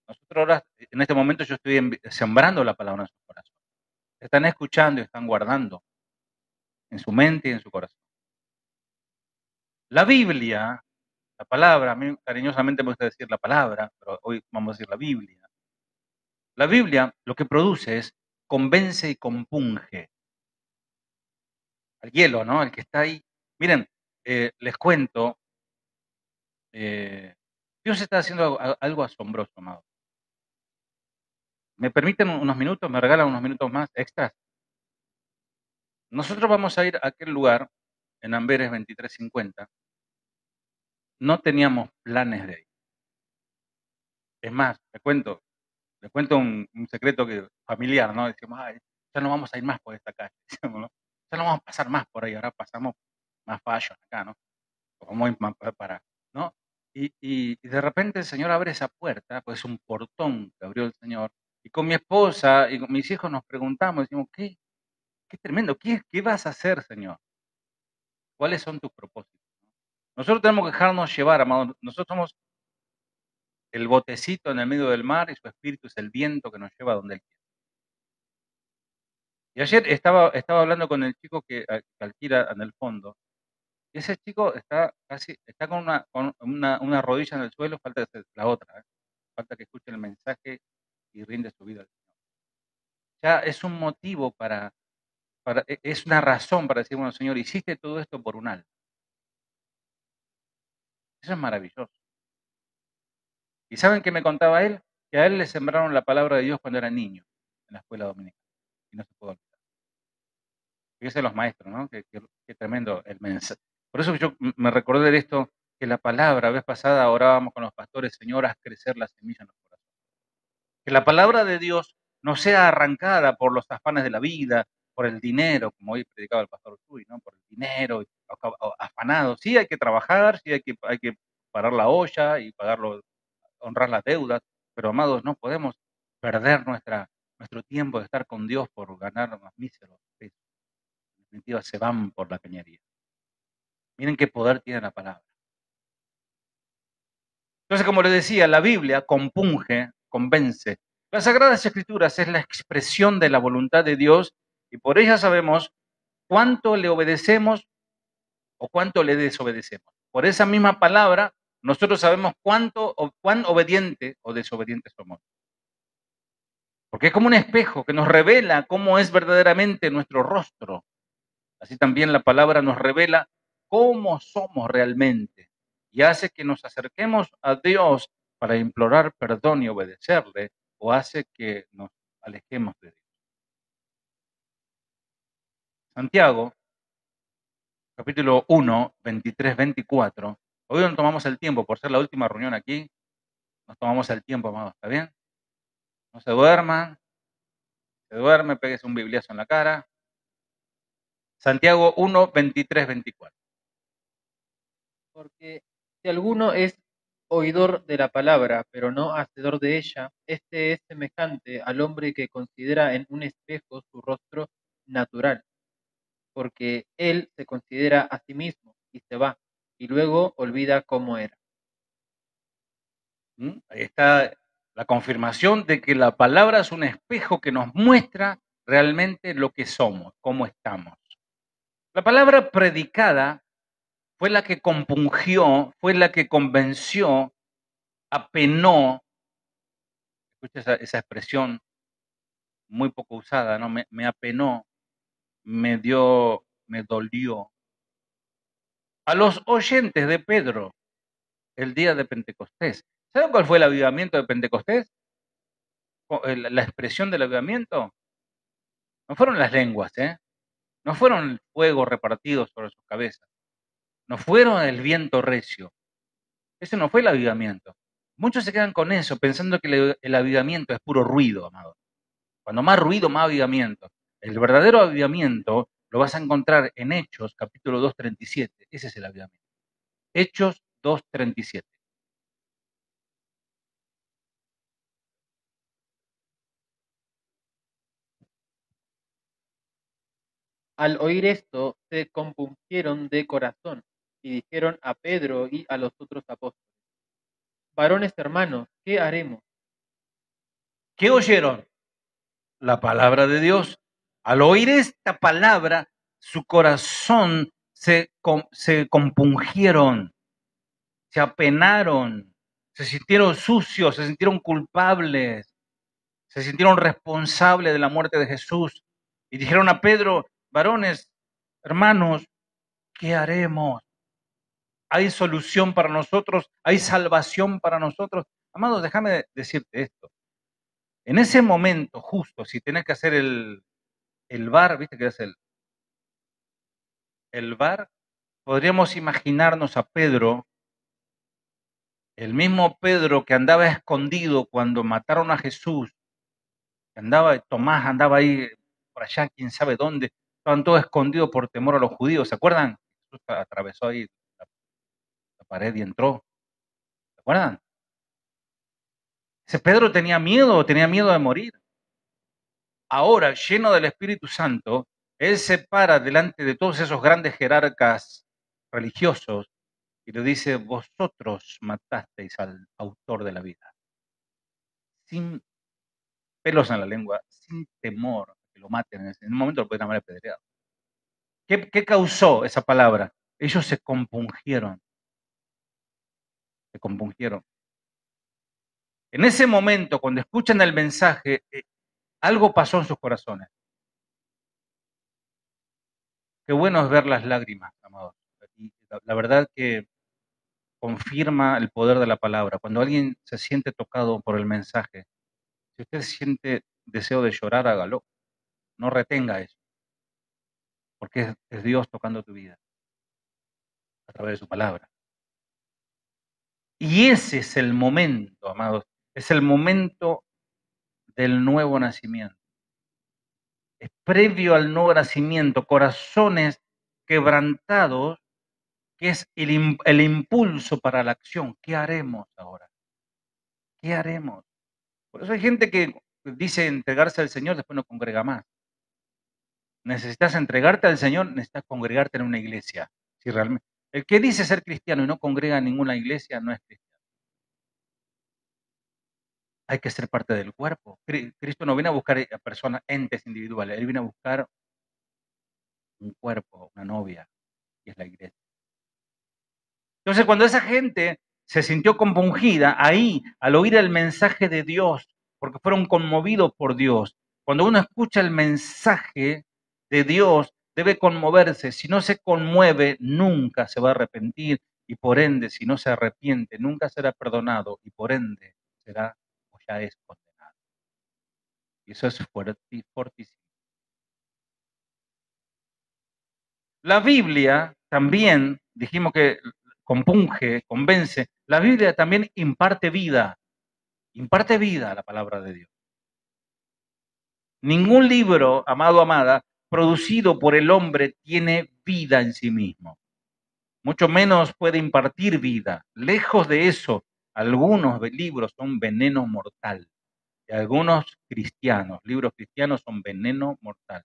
Nosotros ahora, en este momento yo estoy sembrando la palabra en su corazón. Están escuchando y están guardando en su mente y en su corazón. La Biblia, la palabra, a mí cariñosamente me gusta decir la palabra, pero hoy vamos a decir la Biblia. La Biblia lo que produce es convence y compunge al hielo, ¿no? El que está ahí. Miren, les cuento, Dios está haciendo algo asombroso, amado. ¿Me permiten unos minutos? ¿Me regalan unos minutos más extras? Nosotros vamos a ir a aquel lugar, en Amberes 2350. No teníamos planes de ir. Es más, les cuento un secreto familiar, ¿no? Decimos, ay, ya no vamos a ir más por esta calle, decimos, ¿no? Ya no vamos a pasar más por ahí, ahora pasamos más fashion acá, ¿no? Vamos a ir más ¿no? Y de repente el Señor abre esa puerta, pues es un portón que abrió el Señor, y con mi esposa y con mis hijos nos preguntamos, decimos, qué tremendo, ¿qué vas a hacer, Señor? ¿Cuáles son tus propósitos? Nosotros tenemos que dejarnos llevar, amados. Nosotros somos el botecito en el medio del mar y su espíritu es el viento que nos lleva donde Él quiere. Y ayer estaba hablando con el chico que alquila en el fondo, Y ese chico está casi, está con una rodilla en el suelo, falta la otra, ¿eh? Falta que escuche el mensaje y rinde su vida al Señor. Ya es un motivo es una razón para decir, bueno, Señor, hiciste todo esto por un alma. Eso es maravilloso. ¿Y saben qué me contaba él? Que a él le sembraron la palabra de Dios cuando era niño, en la escuela dominical. Y no se puede olvidar. Fíjense los maestros, ¿no? Qué tremendo el mensaje. Por eso yo me recordé de esto, que la palabra, la vez pasada orábamos con los pastores, Señor, haz crecer la semilla en los corazones. Que la palabra de Dios no sea arrancada por los afanes de la vida, por el dinero, como hoy predicaba el pastor Chuy, ¿no? Por el dinero, afanado. Sí hay que trabajar, sí hay que parar la olla y honrar las deudas, pero amados, no podemos perder nuestro tiempo de estar con Dios por ganar unos míseros pesos. En definitiva, se van por la cañería. Miren qué poder tiene la palabra. Entonces, como les decía, la Biblia compunge, convence. Las Sagradas Escrituras es la expresión de la voluntad de Dios y por ella sabemos cuánto le obedecemos o cuánto le desobedecemos. Por esa misma palabra, nosotros sabemos cuán obediente o desobediente somos. Porque es como un espejo que nos revela cómo es verdaderamente nuestro rostro. Así también la palabra nos revela cómo somos realmente y hace que nos acerquemos a Dios para implorar perdón y obedecerle, o hace que nos alejemos de Dios. Santiago, capítulo 1, 23, 24. Hoy nos tomamos el tiempo, por ser la última reunión aquí, nos tomamos el tiempo, amados, ¿está bien? No se duerman, se duerme, péguese un bibliazo en la cara. Santiago 1, 23, 24. Porque si alguno es oidor de la palabra, pero no hacedor de ella, este es semejante al hombre que considera en un espejo su rostro natural, porque él se considera a sí mismo y se va, y luego olvida cómo era. Ahí está la confirmación de que la palabra es un espejo que nos muestra realmente lo que somos, cómo estamos. La palabra predicada fue la que compungió, fue la que convenció, apenó, escucha esa expresión muy poco usada, ¿no? Me apenó, me dolió. A los oyentes de Pedro el día de Pentecostés. ¿Saben cuál fue el avivamiento de Pentecostés? La expresión del avivamiento. No fueron las lenguas, ¿eh? No fueron el fuego repartido sobre sus cabezas. No fueron el viento recio. Ese no fue el avivamiento. Muchos se quedan con eso, pensando que el avivamiento es puro ruido, amado. Cuando más ruido, más avivamiento. El verdadero avivamiento lo vas a encontrar en Hechos, capítulo 2:37. Ese es el avivamiento. Hechos 2:37. Al oír esto, se compungieron de corazón y dijeron a Pedro y a los otros apóstoles: Varones hermanos, ¿qué haremos? ¿Qué oyeron? La palabra de Dios. Al oír esta palabra, su corazón se compungieron, se apenaron, se sintieron sucios, se sintieron culpables, se sintieron responsables de la muerte de Jesús. Y dijeron a Pedro: varones, hermanos, ¿qué haremos? ¿Hay solución para nosotros? ¿Hay salvación para nosotros? Amados, déjame decirte esto. En ese momento, justo, si tenés que hacer el VAR, ¿viste que es el VAR? Podríamos imaginarnos a Pedro, el mismo Pedro que andaba escondido cuando mataron a Jesús, Tomás andaba ahí por allá, quién sabe dónde, estaban todos escondidos por temor a los judíos, ¿se acuerdan? Jesús atravesó ahí la pared y entró, ¿se acuerdan? Ese Pedro tenía miedo de morir. Ahora, lleno del Espíritu Santo, él se para delante de todos esos grandes jerarcas religiosos y le dice: vosotros matasteis al autor de la vida, sin pelos en la lengua, sin temor que lo maten. En un momento lo pueden haber apedreado. ¿Qué causó esa palabra? ellos se compungieron. Se compungieron. En ese momento, cuando escuchan el mensaje, algo pasó en sus corazones. Qué bueno es ver las lágrimas, amados. Y la verdad que confirma el poder de la palabra. Cuando alguien se siente tocado por el mensaje, si usted siente deseo de llorar, hágalo. No retenga eso, porque es Dios tocando tu vida a través de su palabra. Y ese es el momento, amados, es el momento del nuevo nacimiento. Es previo al nuevo nacimiento, corazones quebrantados, que es el impulso para la acción. ¿Qué haremos ahora? ¿Qué haremos? Por eso hay gente que dice entregarse al Señor, después no congrega más. Necesitas entregarte al Señor, necesitas congregarte en una iglesia. Si realmente, el que dice ser cristiano y no congrega en ninguna iglesia no es cristiano. Hay que ser parte del cuerpo. Cristo no viene a buscar a personas, entes individuales. Él viene a buscar un cuerpo, una novia, y es la iglesia. Entonces, cuando esa gente se sintió compungida, ahí, al oír el mensaje de Dios, porque fueron conmovidos por Dios, cuando uno escucha el mensaje de Dios, debe conmoverse. Si no se conmueve, nunca se va a arrepentir, y por ende, si no se arrepiente, nunca será perdonado, y por ende, será o ya es condenado. Y eso es fortísimo. La Biblia también, dijimos que compunge, convence, la Biblia también imparte vida a la palabra de Dios. Ningún libro, amado, amada, producido por el hombre tiene vida en sí mismo. Mucho menos puede impartir vida. Lejos de eso, algunos libros son veneno mortal. Y algunos cristianos, libros cristianos son veneno mortal,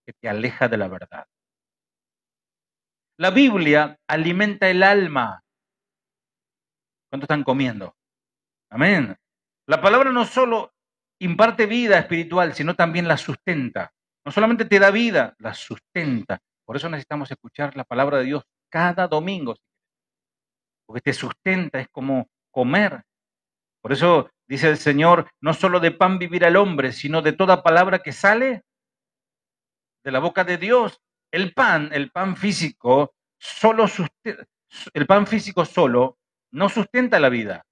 que te aleja de la verdad. La Biblia alimenta el alma. ¿Cuánto están comiendo? Amén. La palabra no solo imparte vida espiritual, sino también la sustenta. No solamente te da vida, la sustenta. Por eso necesitamos escuchar la palabra de Dios cada domingo, porque te sustenta, es como comer. Por eso dice el Señor, no solo de pan vivirá el hombre, sino de toda palabra que sale de la boca de Dios. El pan físico, el pan físico solo no sustenta la vida.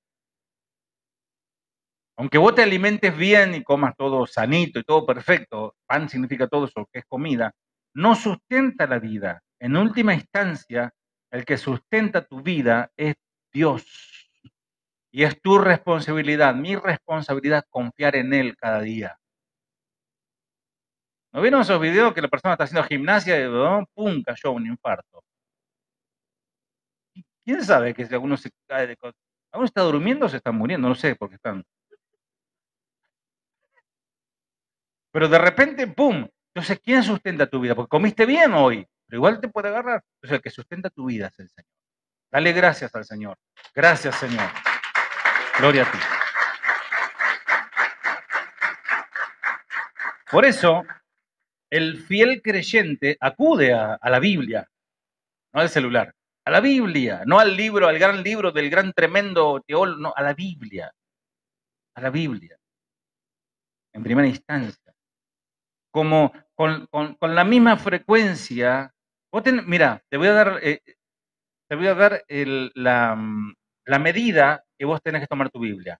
Aunque vos te alimentes bien y comas todo sanito y todo perfecto, pan significa todo eso que es comida, no sustenta la vida. En última instancia, el que sustenta tu vida es Dios. Y es tu responsabilidad, mi responsabilidad, confiar en Él cada día. ¿No vieron esos videos que la persona está haciendo gimnasia y ¡pum! Cayó un infarto? ¿Quién sabe que si alguno se cae de cosas? ¿Alguno está durmiendo o se están muriendo? No sé, porque están. Pero de repente, ¡pum! Entonces, ¿quién sustenta tu vida? Porque comiste bien hoy, pero igual te puede agarrar. Entonces, el que sustenta tu vida es el Señor. Dale gracias al Señor. Gracias, Señor. Gloria a ti. Por eso, el fiel creyente acude a la Biblia, no al celular, a la Biblia, no al libro, al gran libro del gran tremendo teólogo, no, a la Biblia, en primera instancia. Como con la misma frecuencia, mira, te voy a dar la medida que vos tenés que tomar tu Biblia,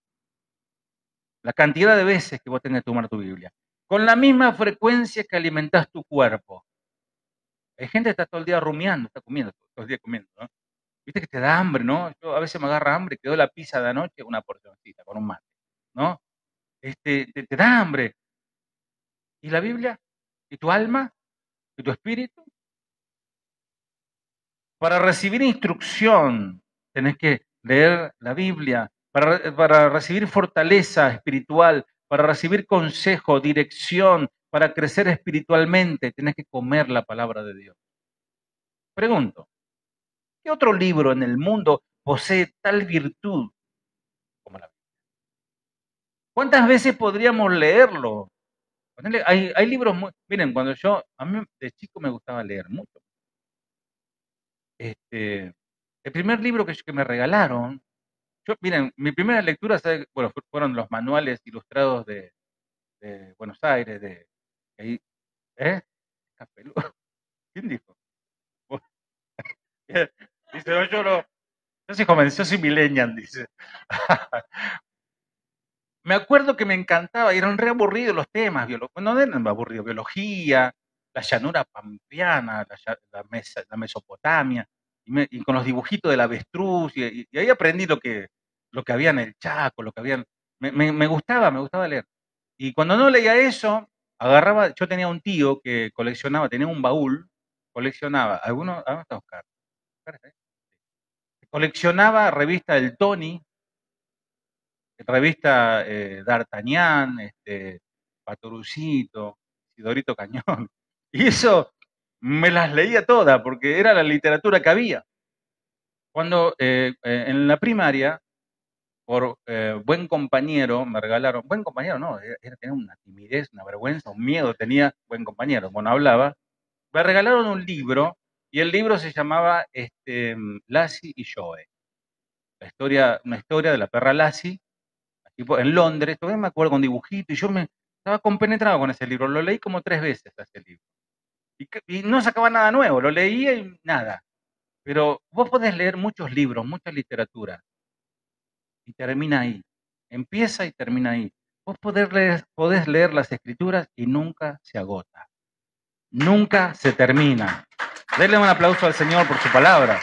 la cantidad de veces que vos tenés que tomar tu Biblia, con la misma frecuencia que alimentás tu cuerpo. Hay gente que está todo el día rumiando, está comiendo, todo el día comiendo, ¿no? Viste que te da hambre, ¿no? Yo a veces me agarra hambre, quedó la pizza de anoche, una porcioncita con un mate, ¿no? Te da hambre. ¿Y la Biblia? ¿Y tu alma? ¿Y tu espíritu? Para recibir instrucción, tenés que leer la Biblia. Para recibir fortaleza espiritual, para recibir consejo, dirección, para crecer espiritualmente, tenés que comer la palabra de Dios. Pregunto, ¿qué otro libro en el mundo posee tal virtud como la Biblia? ¿Cuántas veces podríamos leerlo? Hay libros muy. Miren, a mí de chico me gustaba leer mucho. el primer libro que me regalaron, miren, mi primera lectura, bueno, fueron los manuales ilustrados de Buenos Aires, ahí, ¿eh? Capelú. ¿Quién dijo? Vos- Dice, no, yo soy joven, yo soy millennial, dice. Me acuerdo que me encantaba, y eran re aburridos los temas, no eran aburridos, biología, la llanura pampeana, la Mesopotamia, y con los dibujitos del avestruz, y ahí aprendí lo que había en el Chaco, lo que habían, me gustaba leer. Y cuando no leía eso, yo tenía un tío que coleccionaba, tenía un baúl, coleccionaba, ¿dónde está Oscar? Coleccionaba revistas del Tony, revista D'Artagnan, Patorucito, Sidorito Cañón. Y eso me las leía todas porque era la literatura que había. Cuando en la primaria, por buen compañero, me regalaron, buen compañero no, tenía una timidez, una vergüenza, un miedo, tenía buen compañero, bueno, hablaba, me regalaron un libro y el libro se llamaba Lassie y Joe, una historia de la perra Lassie en Londres, todavía me acuerdo con dibujitos, y yo me estaba compenetrado con ese libro, lo leí como 3 veces ese libro. Y no sacaba nada nuevo, lo leía y nada. Pero vos podés leer muchos libros, mucha literatura, y termina ahí. Empieza y termina ahí. Vos podés leer las escrituras y nunca se agota. Nunca se termina. Denle un aplauso al Señor por su palabra.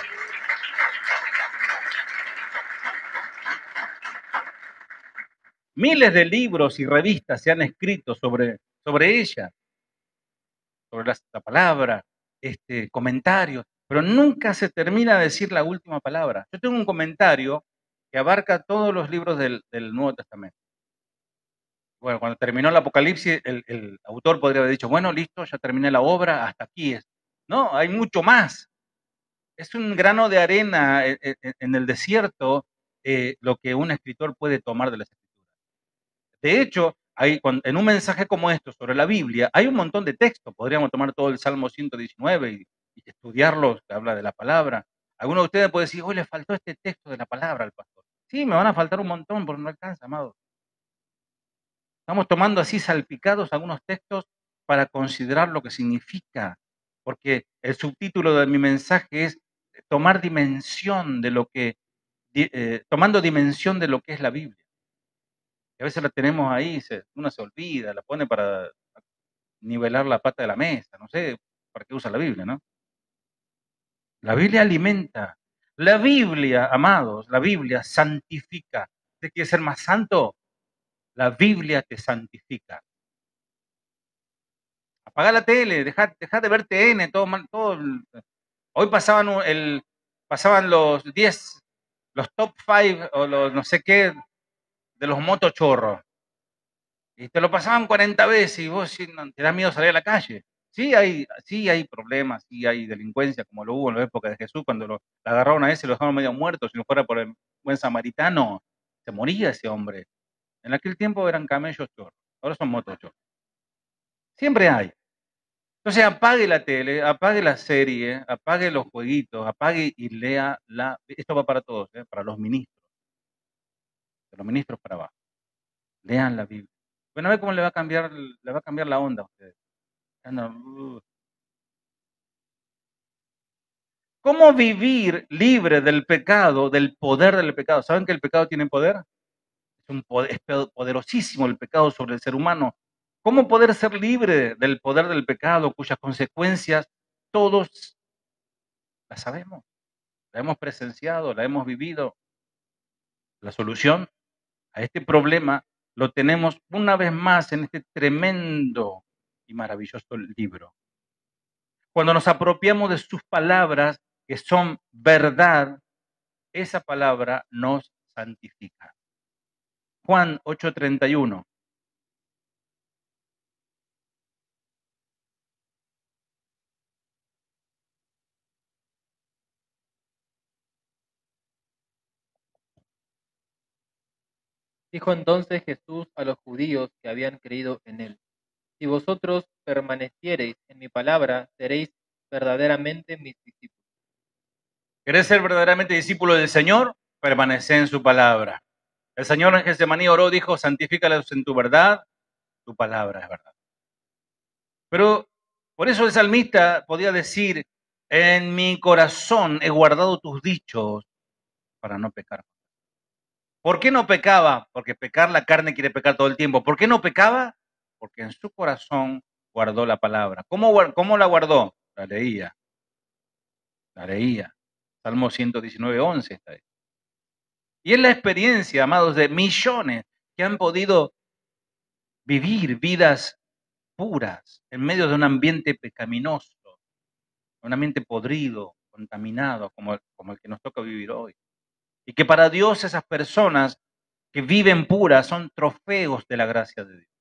Miles de libros y revistas se han escrito sobre ella, sobre la palabra, comentarios, pero nunca se termina de decir la última palabra. Yo tengo un comentario que abarca todos los libros del Nuevo Testamento. Bueno, cuando terminó el Apocalipsis, el autor podría haber dicho, bueno, listo, ya terminé la obra, hasta aquí es. No, hay mucho más. Es un grano de arena en el desierto lo que un escritor puede tomar de las escrituras. De hecho, en un mensaje como esto sobre la Biblia, hay un montón de textos. Podríamos tomar todo el Salmo 119 y estudiarlo, que habla de la palabra. Algunos de ustedes pueden decir, hoy le faltó este texto de la palabra al pastor. Sí, me van a faltar un montón, porque no alcanza, amado. Estamos tomando así salpicados algunos textos para considerar lo que significa, porque el subtítulo de mi mensaje es tomar dimensión de lo que, tomando dimensión de lo que es la Biblia. Y a veces la tenemos ahí, uno se olvida, la pone para nivelar la pata de la mesa, no sé para qué usa la Biblia, ¿no? La Biblia alimenta. La Biblia, amados, la Biblia santifica. ¿Usted quiere ser más santo? La Biblia te santifica. Apaga la tele, deja de ver TN, hoy pasaban los 10, los top 5 o los no sé qué de los motochorros. Y te lo pasaban 40 veces y vos te da miedo salir a la calle. Sí hay problemas, sí hay delincuencia, como lo hubo en la época de Jesús, cuando lo agarraron a ese y lo dejaron medio muerto, si no fuera por el buen samaritano, se moría ese hombre. En aquel tiempo eran camellos chorros, ahora son motochorros. Siempre hay. Entonces apague la tele, apague la serie, apague los jueguitos, apague y lea esto va para todos, para los ministros, de los ministros para abajo. Lean la Biblia. Bueno, a ver cómo le va a cambiar la onda a ustedes. ¿Cómo vivir libre del pecado, del poder del pecado? ¿Saben que el pecado tiene poder? Es poderosísimo el pecado sobre el ser humano. ¿Cómo poder ser libre del poder del pecado, cuyas consecuencias todos las sabemos? La hemos presenciado, la hemos vivido. La solución a este problema lo tenemos una vez más en este tremendo y maravilloso libro. Cuando nos apropiamos de sus palabras, que son verdad, esa palabra nos santifica. Juan 8:31. Dijo entonces Jesús a los judíos que habían creído en él: Si vosotros permaneciereis en mi palabra, seréis verdaderamente mis discípulos, ¿Querés ser verdaderamente discípulo del Señor? Permanece en su palabra. El Señor en Getsemaní oró, dijo, santifícalos en tu verdad, tu palabra es verdad. Pero por eso el salmista podía decir, en mi corazón he guardado tus dichos para no pecar. ¿Por qué no pecaba? Porque pecar, la carne quiere pecar todo el tiempo. ¿Por qué no pecaba? Porque en su corazón guardó la palabra. ¿Cómo la guardó? La leía. La leía. Salmo 119, 11 está ahí. Y es la experiencia, amados, de millones que han podido vivir vidas puras en medio de un ambiente pecaminoso, un ambiente podrido, contaminado, como el que nos toca vivir hoy. Y que para Dios esas personas que viven puras son trofeos de la gracia de Dios.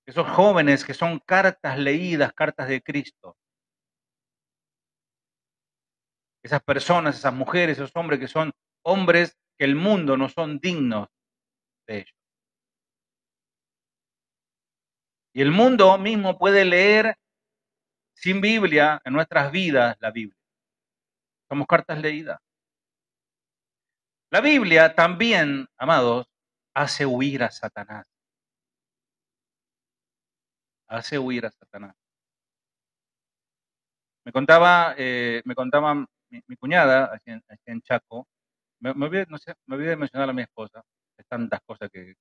Esos jóvenes que son cartas leídas, cartas de Cristo. Esas personas, esas mujeres, esos hombres que son hombres que el mundo no son dignos de ellos. Y el mundo mismo puede leer sin Biblia en nuestras vidas la Biblia. Somos cartas leídas. La Biblia también, amados, hace huir a Satanás. Hace huir a Satanás. Me contaba mi cuñada, aquí en Chaco, me olvidé de mencionar a mi esposa, de tantas cosas que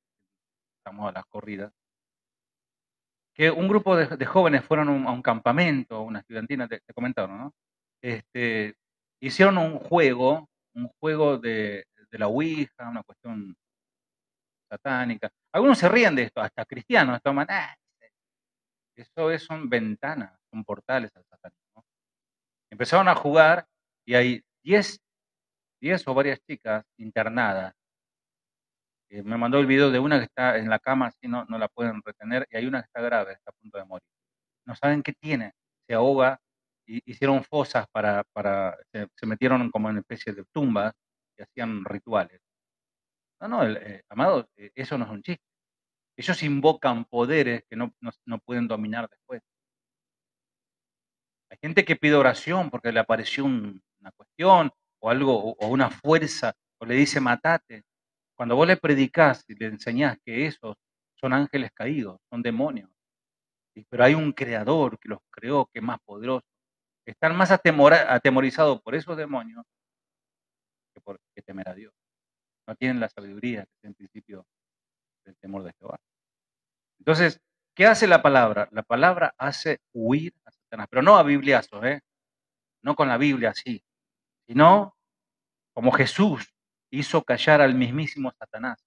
estamos a las corridas, que un grupo de jóvenes fueron a un campamento, una estudiantina, te comentaron, ¿no? Hicieron un juego de la Ouija, una cuestión satánica. Algunos se ríen de esto, hasta cristianos toman, eso son ventanas, son portales al satanismo. Empezaron a jugar y hay 10 o varias chicas internadas. Me mandó el video de una que está en la cama, así no la pueden retener, y hay una que está grave, está a punto de morir. No saben qué tiene, se ahoga, y hicieron fosas se metieron como en una especie de tumbas y hacían rituales. No, amados, eso no es un chiste. Ellos invocan poderes que no pueden dominar después. Hay gente que pide oración porque le apareció una cuestión o algo, o una fuerza, o le dice matate. Cuando vos le predicás y le enseñás que esos son ángeles caídos, son demonios, pero hay un creador que los creó, que es más poderoso. Están más atemorizados por esos demonios que temer a Dios. No tienen la sabiduría que es en principio del temor de Jehová. Entonces, ¿qué hace la palabra? La palabra hace huir a Satanás, pero no a bibliazos, no con la Biblia así, sino como Jesús hizo callar al mismísimo Satanás.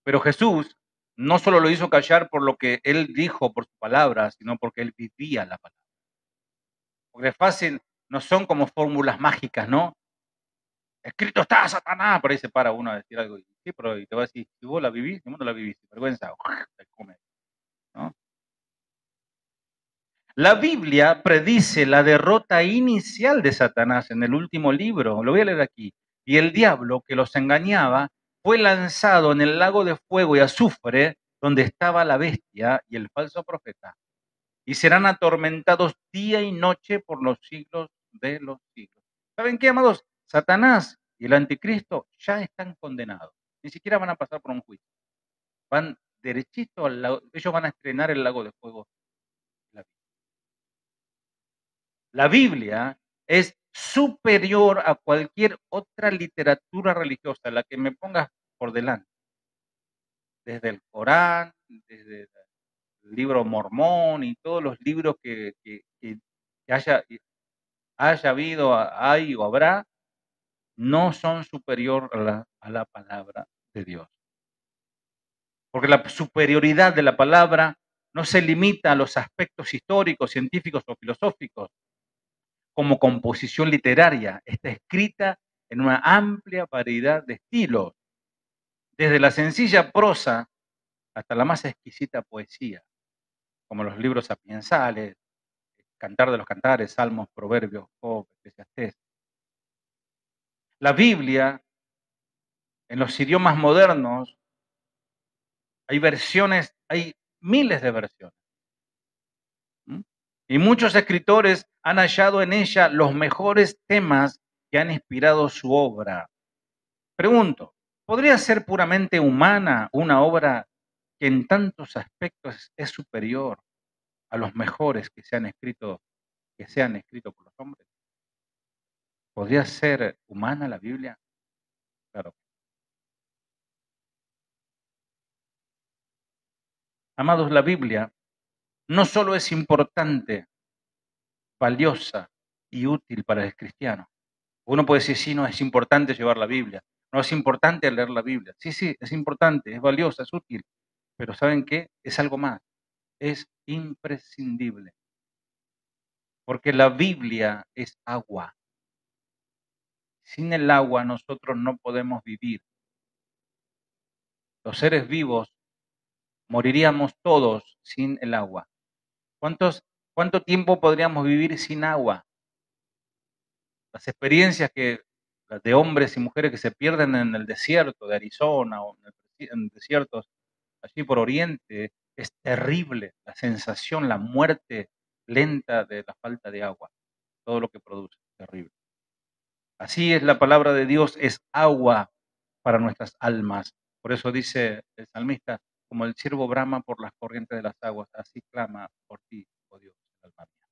Pero Jesús no solo lo hizo callar por lo que él dijo, por su palabra, sino porque él vivía la palabra. Porque es fácil, no son como fórmulas mágicas, ¿no? Escrito está, Satanás, por ahí se para uno a decir algo. Sí, pero y te va a decir, si vos la vivís, si vos no la vivís, vergüenza, te come, ¿no? La Biblia predice la derrota inicial de Satanás en el último libro, lo voy a leer aquí. Y el diablo que los engañaba fue lanzado en el lago de fuego y azufre, donde estaba la bestia y el falso profeta, y serán atormentados día y noche por los siglos de los siglos. ¿Saben qué, amados? Satanás y el anticristo ya están condenados. Ni siquiera van a pasar por un juicio. Van derechito al lago, ellos van a estrenar el lago de fuego. La Biblia es superior a cualquier otra literatura religiosa, la que me pongas por delante. Desde el Corán, desde el libro Mormón y todos los libros que haya habido, hay o habrá, no son superior a la palabra de Dios. Porque la superioridad de la palabra no se limita a los aspectos históricos, científicos o filosóficos, como composición literaria. Está escrita en una amplia variedad de estilos, desde la sencilla prosa hasta la más exquisita poesía, como los libros sapiensales, Cantar de los Cantares, Salmos, Proverbios, Job, Eclesiastés. La Biblia, en los idiomas modernos, hay versiones, hay miles de versiones. Y muchos escritores han hallado en ella los mejores temas que han inspirado su obra. Pregunto, ¿podría ser puramente humana una obra que en tantos aspectos es superior a los mejores que sean escritos por los hombres? ¿Podría ser humana la Biblia? Claro. Amados, la Biblia no solo es importante, valiosa y útil para el cristiano. Uno puede decir, sí, no, es importante llevar la Biblia, no es importante leer la Biblia. Sí, sí, es importante, es valiosa, es útil, pero ¿saben qué? Es algo más, es imprescindible, porque la Biblia es agua. Sin el agua nosotros no podemos vivir. Los seres vivos moriríamos todos sin el agua. ¿Cuánto tiempo podríamos vivir sin agua? Las experiencias de hombres y mujeres que se pierden en el desierto de Arizona o en desiertos allí por Oriente, es terrible la sensación, la muerte lenta de la falta de agua, todo lo que produce, terrible. Así es la palabra de Dios, es agua para nuestras almas. Por eso dice el salmista, como el ciervo brama por las corrientes de las aguas, así clama por ti, oh Dios, alma mía.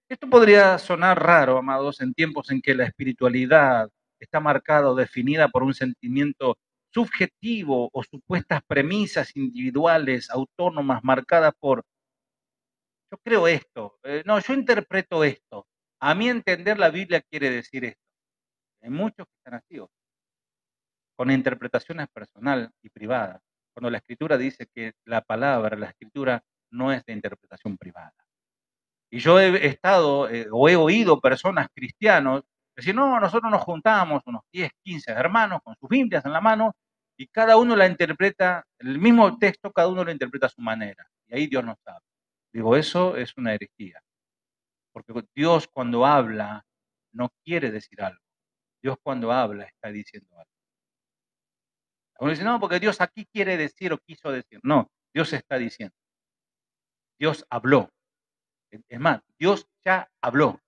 Esto podría sonar raro, amados, en tiempos en que la espiritualidad está marcada o definida por un sentimiento subjetivo o supuestas premisas individuales, autónomas, marcadas por, yo creo esto, no, yo interpreto esto. A mi entender, la Biblia quiere decir esto. Hay muchos que están así, con interpretaciones personal y privadas, cuando la Escritura dice que la palabra, la Escritura, no es de interpretación privada. Y yo he estado o he oído personas cristianos decir, no, nosotros nos juntamos unos 10, 15 hermanos con sus Biblias en la mano y cada uno la interpreta, el mismo texto, cada uno lo interpreta a su manera. Y ahí Dios nos habla. Digo, eso es una herejía. Porque Dios cuando habla no quiere decir algo. Dios cuando habla está diciendo algo. Uno dice, no, porque Dios aquí quiere decir o quiso decir. No, Dios está diciendo. Dios habló. Es más, Dios ya habló.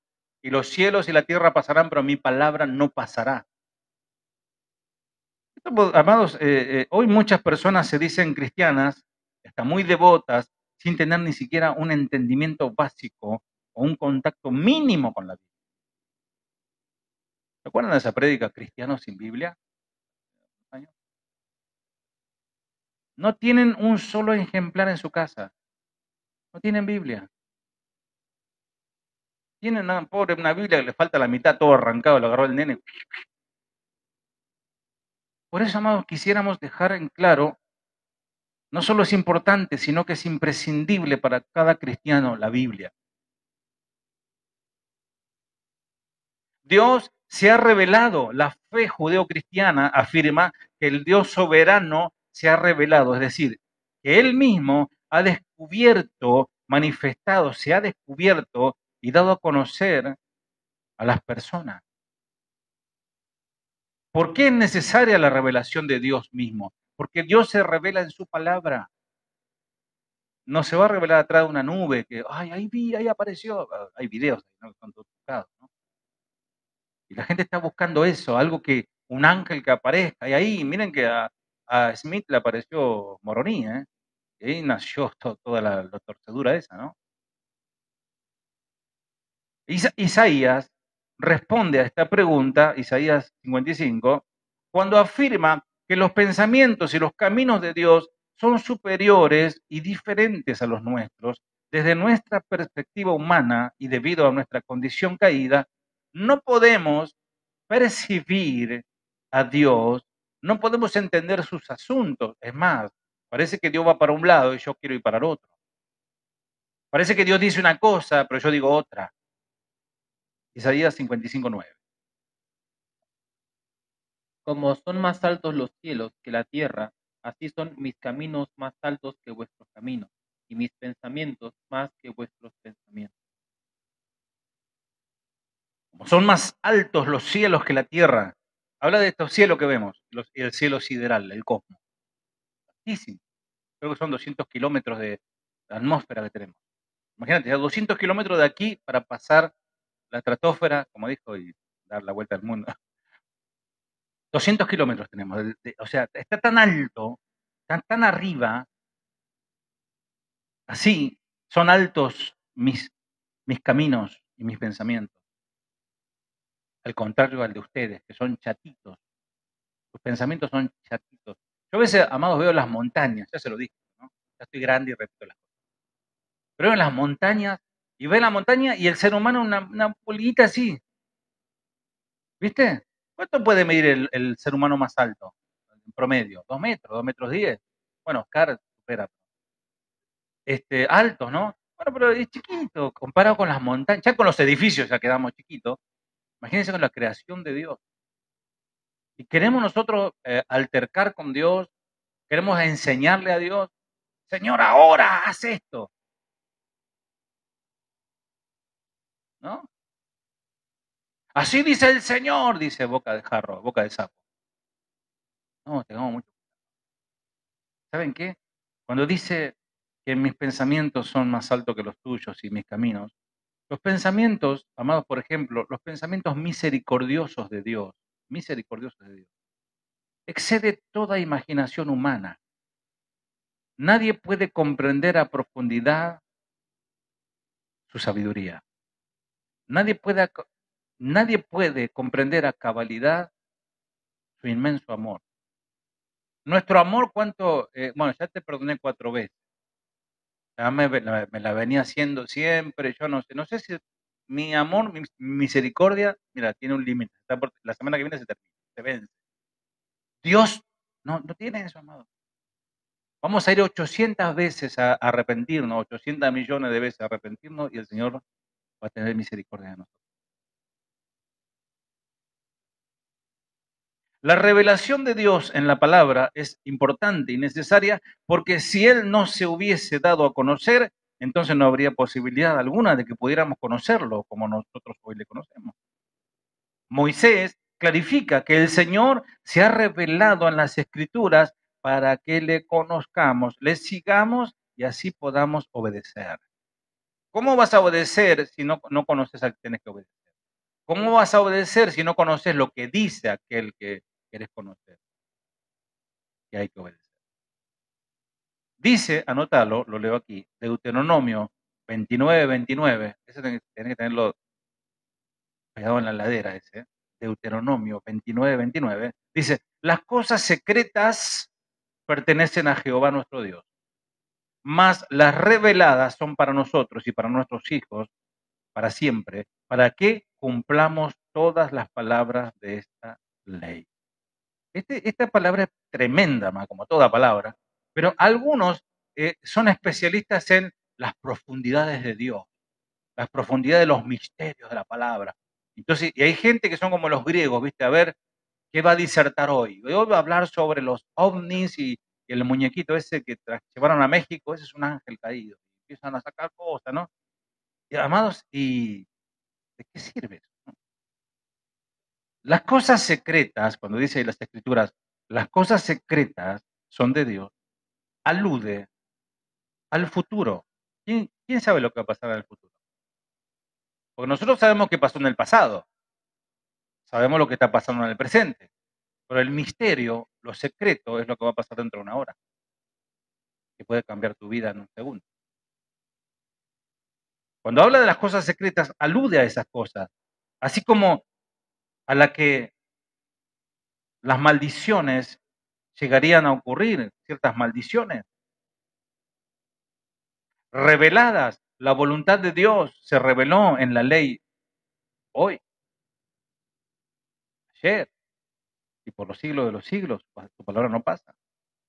Y los cielos y la tierra pasarán, pero mi palabra no pasará. Amados, hoy muchas personas se dicen cristianas, están muy devotas, sin tener ni siquiera un entendimiento básico o un contacto mínimo con la Biblia. ¿Recuerdan esa prédica, Cristianos sin Biblia? No tienen un solo ejemplar en su casa. No tienen Biblia. Tienen una Biblia que le falta la mitad, todo arrancado, lo agarró el nene. Por eso, amados, quisiéramos dejar en claro, no solo es importante, sino que es imprescindible para cada cristiano la Biblia. Dios se ha revelado, la fe judeocristiana afirma que el Dios soberano se ha revelado, es decir, que Él mismo ha descubierto, manifestado, se ha descubierto y dado a conocer a las personas. ¿Por qué es necesaria la revelación de Dios mismo? Porque Dios se revela en su palabra. No se va a revelar atrás de una nube que, ay, ahí vi, ahí apareció. Hay videos, ¿no? Que son todos buscados, ¿no? Y la gente está buscando eso, algo que, un ángel que aparezca. Y ahí, miren que a Smith le apareció Moroní, ¿eh? Y ahí nació toda la torcedura esa, ¿no? Isaías responde a esta pregunta, Isaías 55, cuando afirma que los pensamientos y los caminos de Dios son superiores y diferentes a los nuestros. Desde nuestra perspectiva humana y debido a nuestra condición caída, no podemos percibir a Dios, no podemos entender sus asuntos. Es más, parece que Dios va para un lado y yo quiero ir para el otro. Parece que Dios dice una cosa, pero yo digo otra. Isaías 55:9. Como son más altos los cielos que la tierra, así son mis caminos más altos que vuestros caminos, y mis pensamientos más que vuestros pensamientos. Como son más altos los cielos que la tierra. Habla de estos cielos que vemos, el cielo sideral, el cosmos. Altísimo. Creo que son 200 kilómetros de atmósfera que tenemos. Imagínate, a 200 kilómetros de aquí para pasar la estratosfera, como dijo, y dar la vuelta al mundo. 200 kilómetros tenemos, o sea, está tan alto, tan arriba, así son altos mis caminos y mis pensamientos, al contrario al de ustedes, que son chatitos, sus pensamientos son chatitos. Yo a veces, amados, veo las montañas, ya se lo dije, ¿no? Ya estoy grande y repito las cosas. Pero veo las montañas y ve la montaña y el ser humano una pulguita así, ¿viste? ¿Cuánto puede medir el ser humano más alto? En promedio, 2 metros, 2 metros 10. Bueno, Oscar supera. Altos, ¿no? Bueno, pero es chiquito, comparado con las montañas, ya con los edificios ya quedamos chiquitos. Imagínense con la creación de Dios. Y queremos nosotros altercar con Dios, queremos enseñarle a Dios, Señor, ahora haz esto, ¿no? Así dice el Señor, dice boca de jarro, boca de sapo. No, tengamos mucho. ¿Saben qué? Cuando dice que mis pensamientos son más altos que los tuyos y mis caminos, los pensamientos, amados, por ejemplo, los pensamientos misericordiosos de Dios, excede toda imaginación humana. Nadie puede comprender a profundidad su sabiduría. Nadie puede comprender a cabalidad su inmenso amor. Nuestro amor, ¿cuánto? Bueno, ya te perdoné 4 veces. Ya me la venía haciendo siempre, yo no sé si mi amor, mi misericordia, mira, tiene un límite. La semana que viene se termina, se vence. Dios no tiene eso, amado. Vamos a ir 800 veces a arrepentirnos, 800 millones de veces a arrepentirnos y el Señor va a tener misericordia de nosotros. La revelación de Dios en la palabra es importante y necesaria porque si Él no se hubiese dado a conocer, entonces no habría posibilidad alguna de que pudiéramos conocerlo como nosotros hoy le conocemos. Moisés clarifica que el Señor se ha revelado en las Escrituras para que le conozcamos, le sigamos y así podamos obedecer. ¿Cómo vas a obedecer si no conoces al que tienes que obedecer? ¿Cómo vas a obedecer si no conoces lo que dice aquel que quieres conocer, que hay que obedecer? Dice, anótalo, lo leo aquí, Deuteronomio 29:29, ese tenés que tenerlo pegado en la ladera ese, Deuteronomio 29:29, dice, las cosas secretas pertenecen a Jehová nuestro Dios, mas las reveladas son para nosotros y para nuestros hijos para siempre, para que cumplamos todas las palabras de esta ley. Esta palabra es tremenda, como toda palabra, pero algunos son especialistas en las profundidades de Dios, las profundidades de los misterios de la palabra. Entonces, y hay gente que son como los griegos, ¿viste? A ver, ¿qué va a disertar hoy? Hoy va a hablar sobre los ovnis y el muñequito ese que llevaron a México, ese es un ángel caído. Empiezan a sacar cosas, ¿no? Y, amados, ¿y de qué sirve eso? ¿No? Las cosas secretas, cuando dice las escrituras, las cosas secretas son de Dios, alude al futuro. ¿Quién sabe lo que va a pasar en el futuro? Porque nosotros sabemos qué pasó en el pasado, sabemos lo que está pasando en el presente, pero el misterio, lo secreto, es lo que va a pasar dentro de una hora, que puede cambiar tu vida en un segundo. Cuando habla de las cosas secretas, alude a esas cosas, así como a la que las maldiciones llegarían a ocurrir, ciertas maldiciones reveladas. La voluntad de Dios se reveló en la ley hoy, ayer y por los siglos de los siglos. Tu palabra no pasa.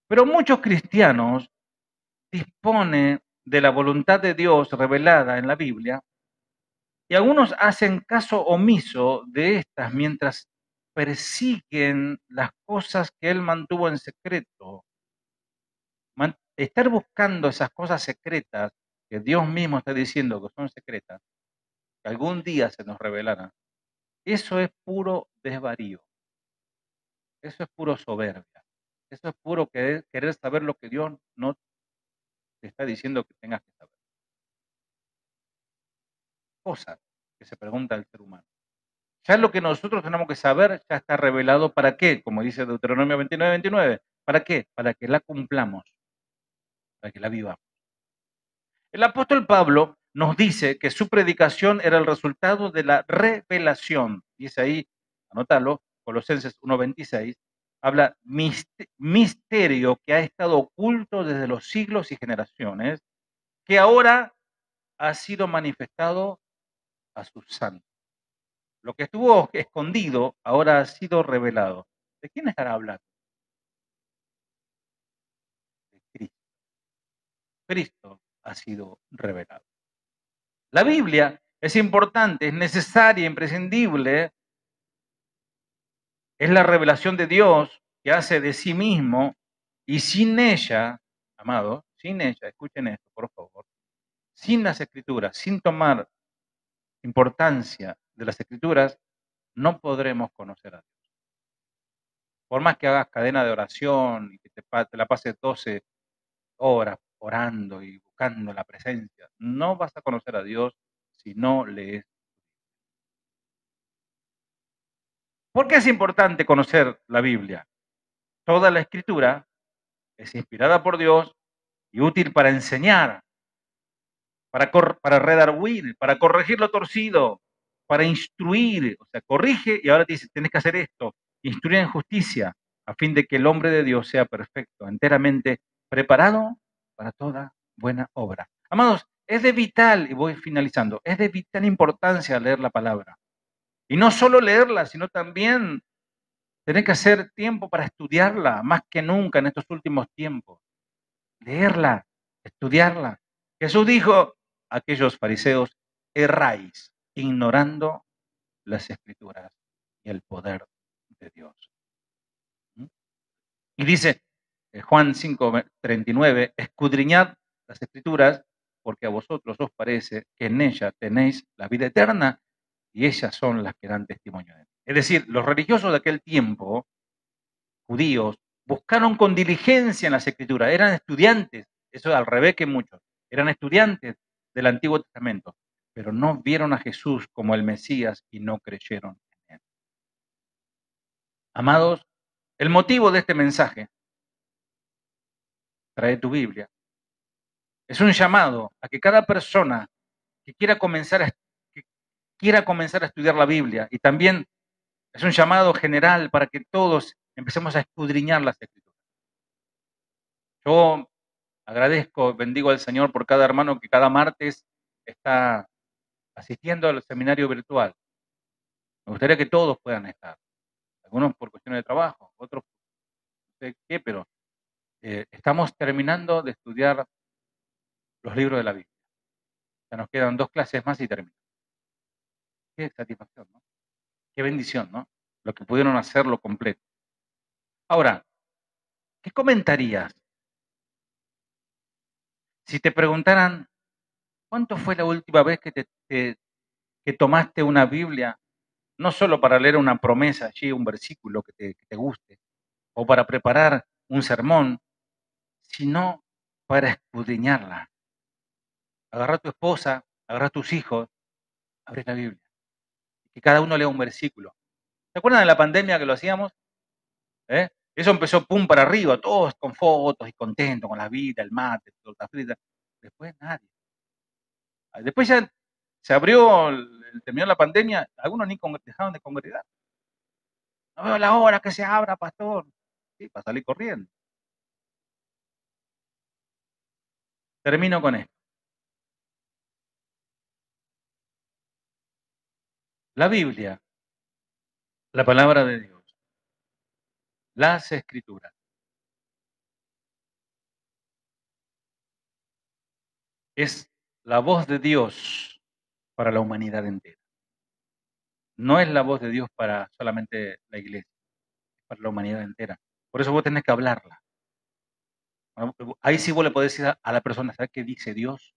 Pero muchos cristianos disponen de la voluntad de Dios revelada en la Biblia y algunos hacen caso omiso de estas mientras persiguen las cosas que Él mantuvo en secreto. Estar buscando esas cosas secretas que Dios mismo está diciendo que son secretas, que algún día se nos revelarán, eso es puro desvarío, eso es puro soberbia, eso es puro querer saber lo que Dios no te está diciendo que tengas que saber. cosas que se pregunta el ser humano. Ya lo que nosotros tenemos que saber ya está revelado para qué, como dice Deuteronomio 29:29. ¿Para qué? Para que la cumplamos, para que la vivamos. El apóstol Pablo nos dice que su predicación era el resultado de la revelación. Dice ahí, anótalo, Colosenses 1:26, habla misterio que ha estado oculto desde los siglos y generaciones, que ahora ha sido manifestado a sus santos. Lo que estuvo escondido ahora ha sido revelado. ¿De quién estará hablando? De Cristo. Cristo ha sido revelado. La Biblia es importante, es necesaria, imprescindible. Es la revelación de Dios que hace de sí mismo y sin ella, amados, sin ella, escuchen esto, por favor, sin las escrituras, sin tomar importancia de las escrituras, no podremos conocer a Dios. Por más que hagas cadena de oración y que te la pases 12 horas orando y buscando la presencia, no vas a conocer a Dios si no lees. ¿Por qué es importante conocer la Biblia? Toda la escritura es inspirada por Dios y útil para enseñar, para redarguir, para corregir lo torcido, para instruir, o sea, corrige y ahora te dice, tienes que hacer esto, instruir en justicia, a fin de que el hombre de Dios sea perfecto, enteramente preparado para toda buena obra. Amados, es de vital, y voy finalizando, es de vital importancia leer la palabra. Y no solo leerla, sino también tener que hacer tiempo para estudiarla, más que nunca en estos últimos tiempos. Leerla, estudiarla. Jesús dijo a aquellos fariseos, erráis, ignorando las escrituras y el poder de Dios. Y dice Juan 5:39, escudriñad las escrituras, porque a vosotros os parece que en ellas tenéis la vida eterna y ellas son las que dan testimonio de mí. Es decir, los religiosos de aquel tiempo, judíos, buscaron con diligencia en las escrituras, eran estudiantes, eso al revés que muchos, eran estudiantes del Antiguo Testamento, pero no vieron a Jesús como el Mesías y no creyeron en él. Amados, el motivo de este mensaje, trae tu Biblia, es un llamado a que cada persona que quiera comenzar a estudiar la Biblia, y también es un llamado general para que todos empecemos a escudriñar las escrituras. Yo agradezco, bendigo al Señor por cada hermano que cada martes está asistiendo al seminario virtual. Me gustaría que todos puedan estar. Algunos por cuestiones de trabajo, otros no sé qué, pero estamos terminando de estudiar los libros de la Biblia. Ya nos quedan 2 clases más y terminamos. Qué satisfacción, ¿no? Qué bendición, ¿no? Lo que pudieron hacerlo completo. Ahora, ¿qué comentarías si te preguntaran cuánto fue la última vez que tomaste una Biblia, no solo para leer una promesa allí, un versículo que te guste, o para preparar un sermón, sino para escudriñarla? Agarra a tu esposa, agarra a tus hijos, abre la Biblia, que cada uno lea un versículo. ¿Se acuerdan de la pandemia que lo hacíamos? Eso empezó pum para arriba, todos con fotos y contentos con la vida, el mate, torta frita. Después nadie. Después ya se abrió, terminó la pandemia, algunos ni dejaron de congregar. No veo la hora que se abra, pastor. Sí, para salir corriendo. Termino con esto. La Biblia, la palabra de Dios, las escrituras, es la voz de Dios para la humanidad entera. No es la voz de Dios para solamente la iglesia, es para la humanidad entera. Por eso vos tenés que hablarla. Ahí sí vos le podés decir a la persona, ¿sabes qué dice Dios?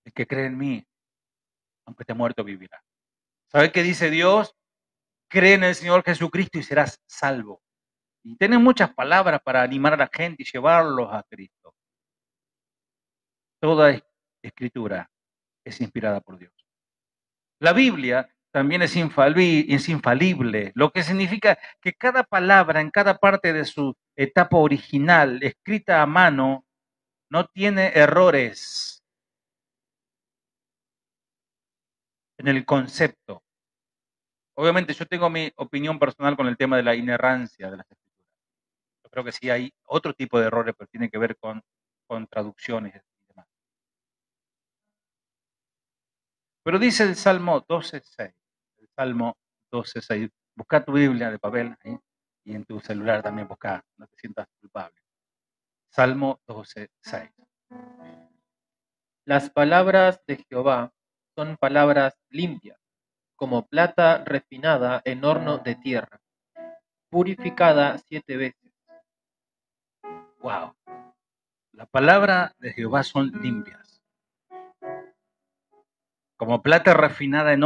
El que cree en mí, aunque esté muerto, vivirá. ¿Sabes qué dice Dios? Cree en el Señor Jesucristo y serás salvo. Y tenés muchas palabras para animar a la gente y llevarlos a Cristo. Toda escritura es inspirada por Dios. La Biblia también es infalible, lo que significa que cada palabra en cada parte de su etapa original, escrita a mano, no tiene errores en el concepto. Obviamente yo tengo mi opinión personal con el tema de la inerrancia de las escrituras. Yo creo que sí hay otro tipo de errores, pero tiene que ver con traducciones y demás. Pero dice el Salmo 12.6, el Salmo 12.6, busca tu Biblia de papel ahí, y en tu celular también busca, no te sientas culpable. Salmo 12.6. Las palabras de Jehová son palabras limpias, como plata refinada en horno de tierra, purificada 7 veces. Wow. La palabra de Jehová son limpias, como plata refinada en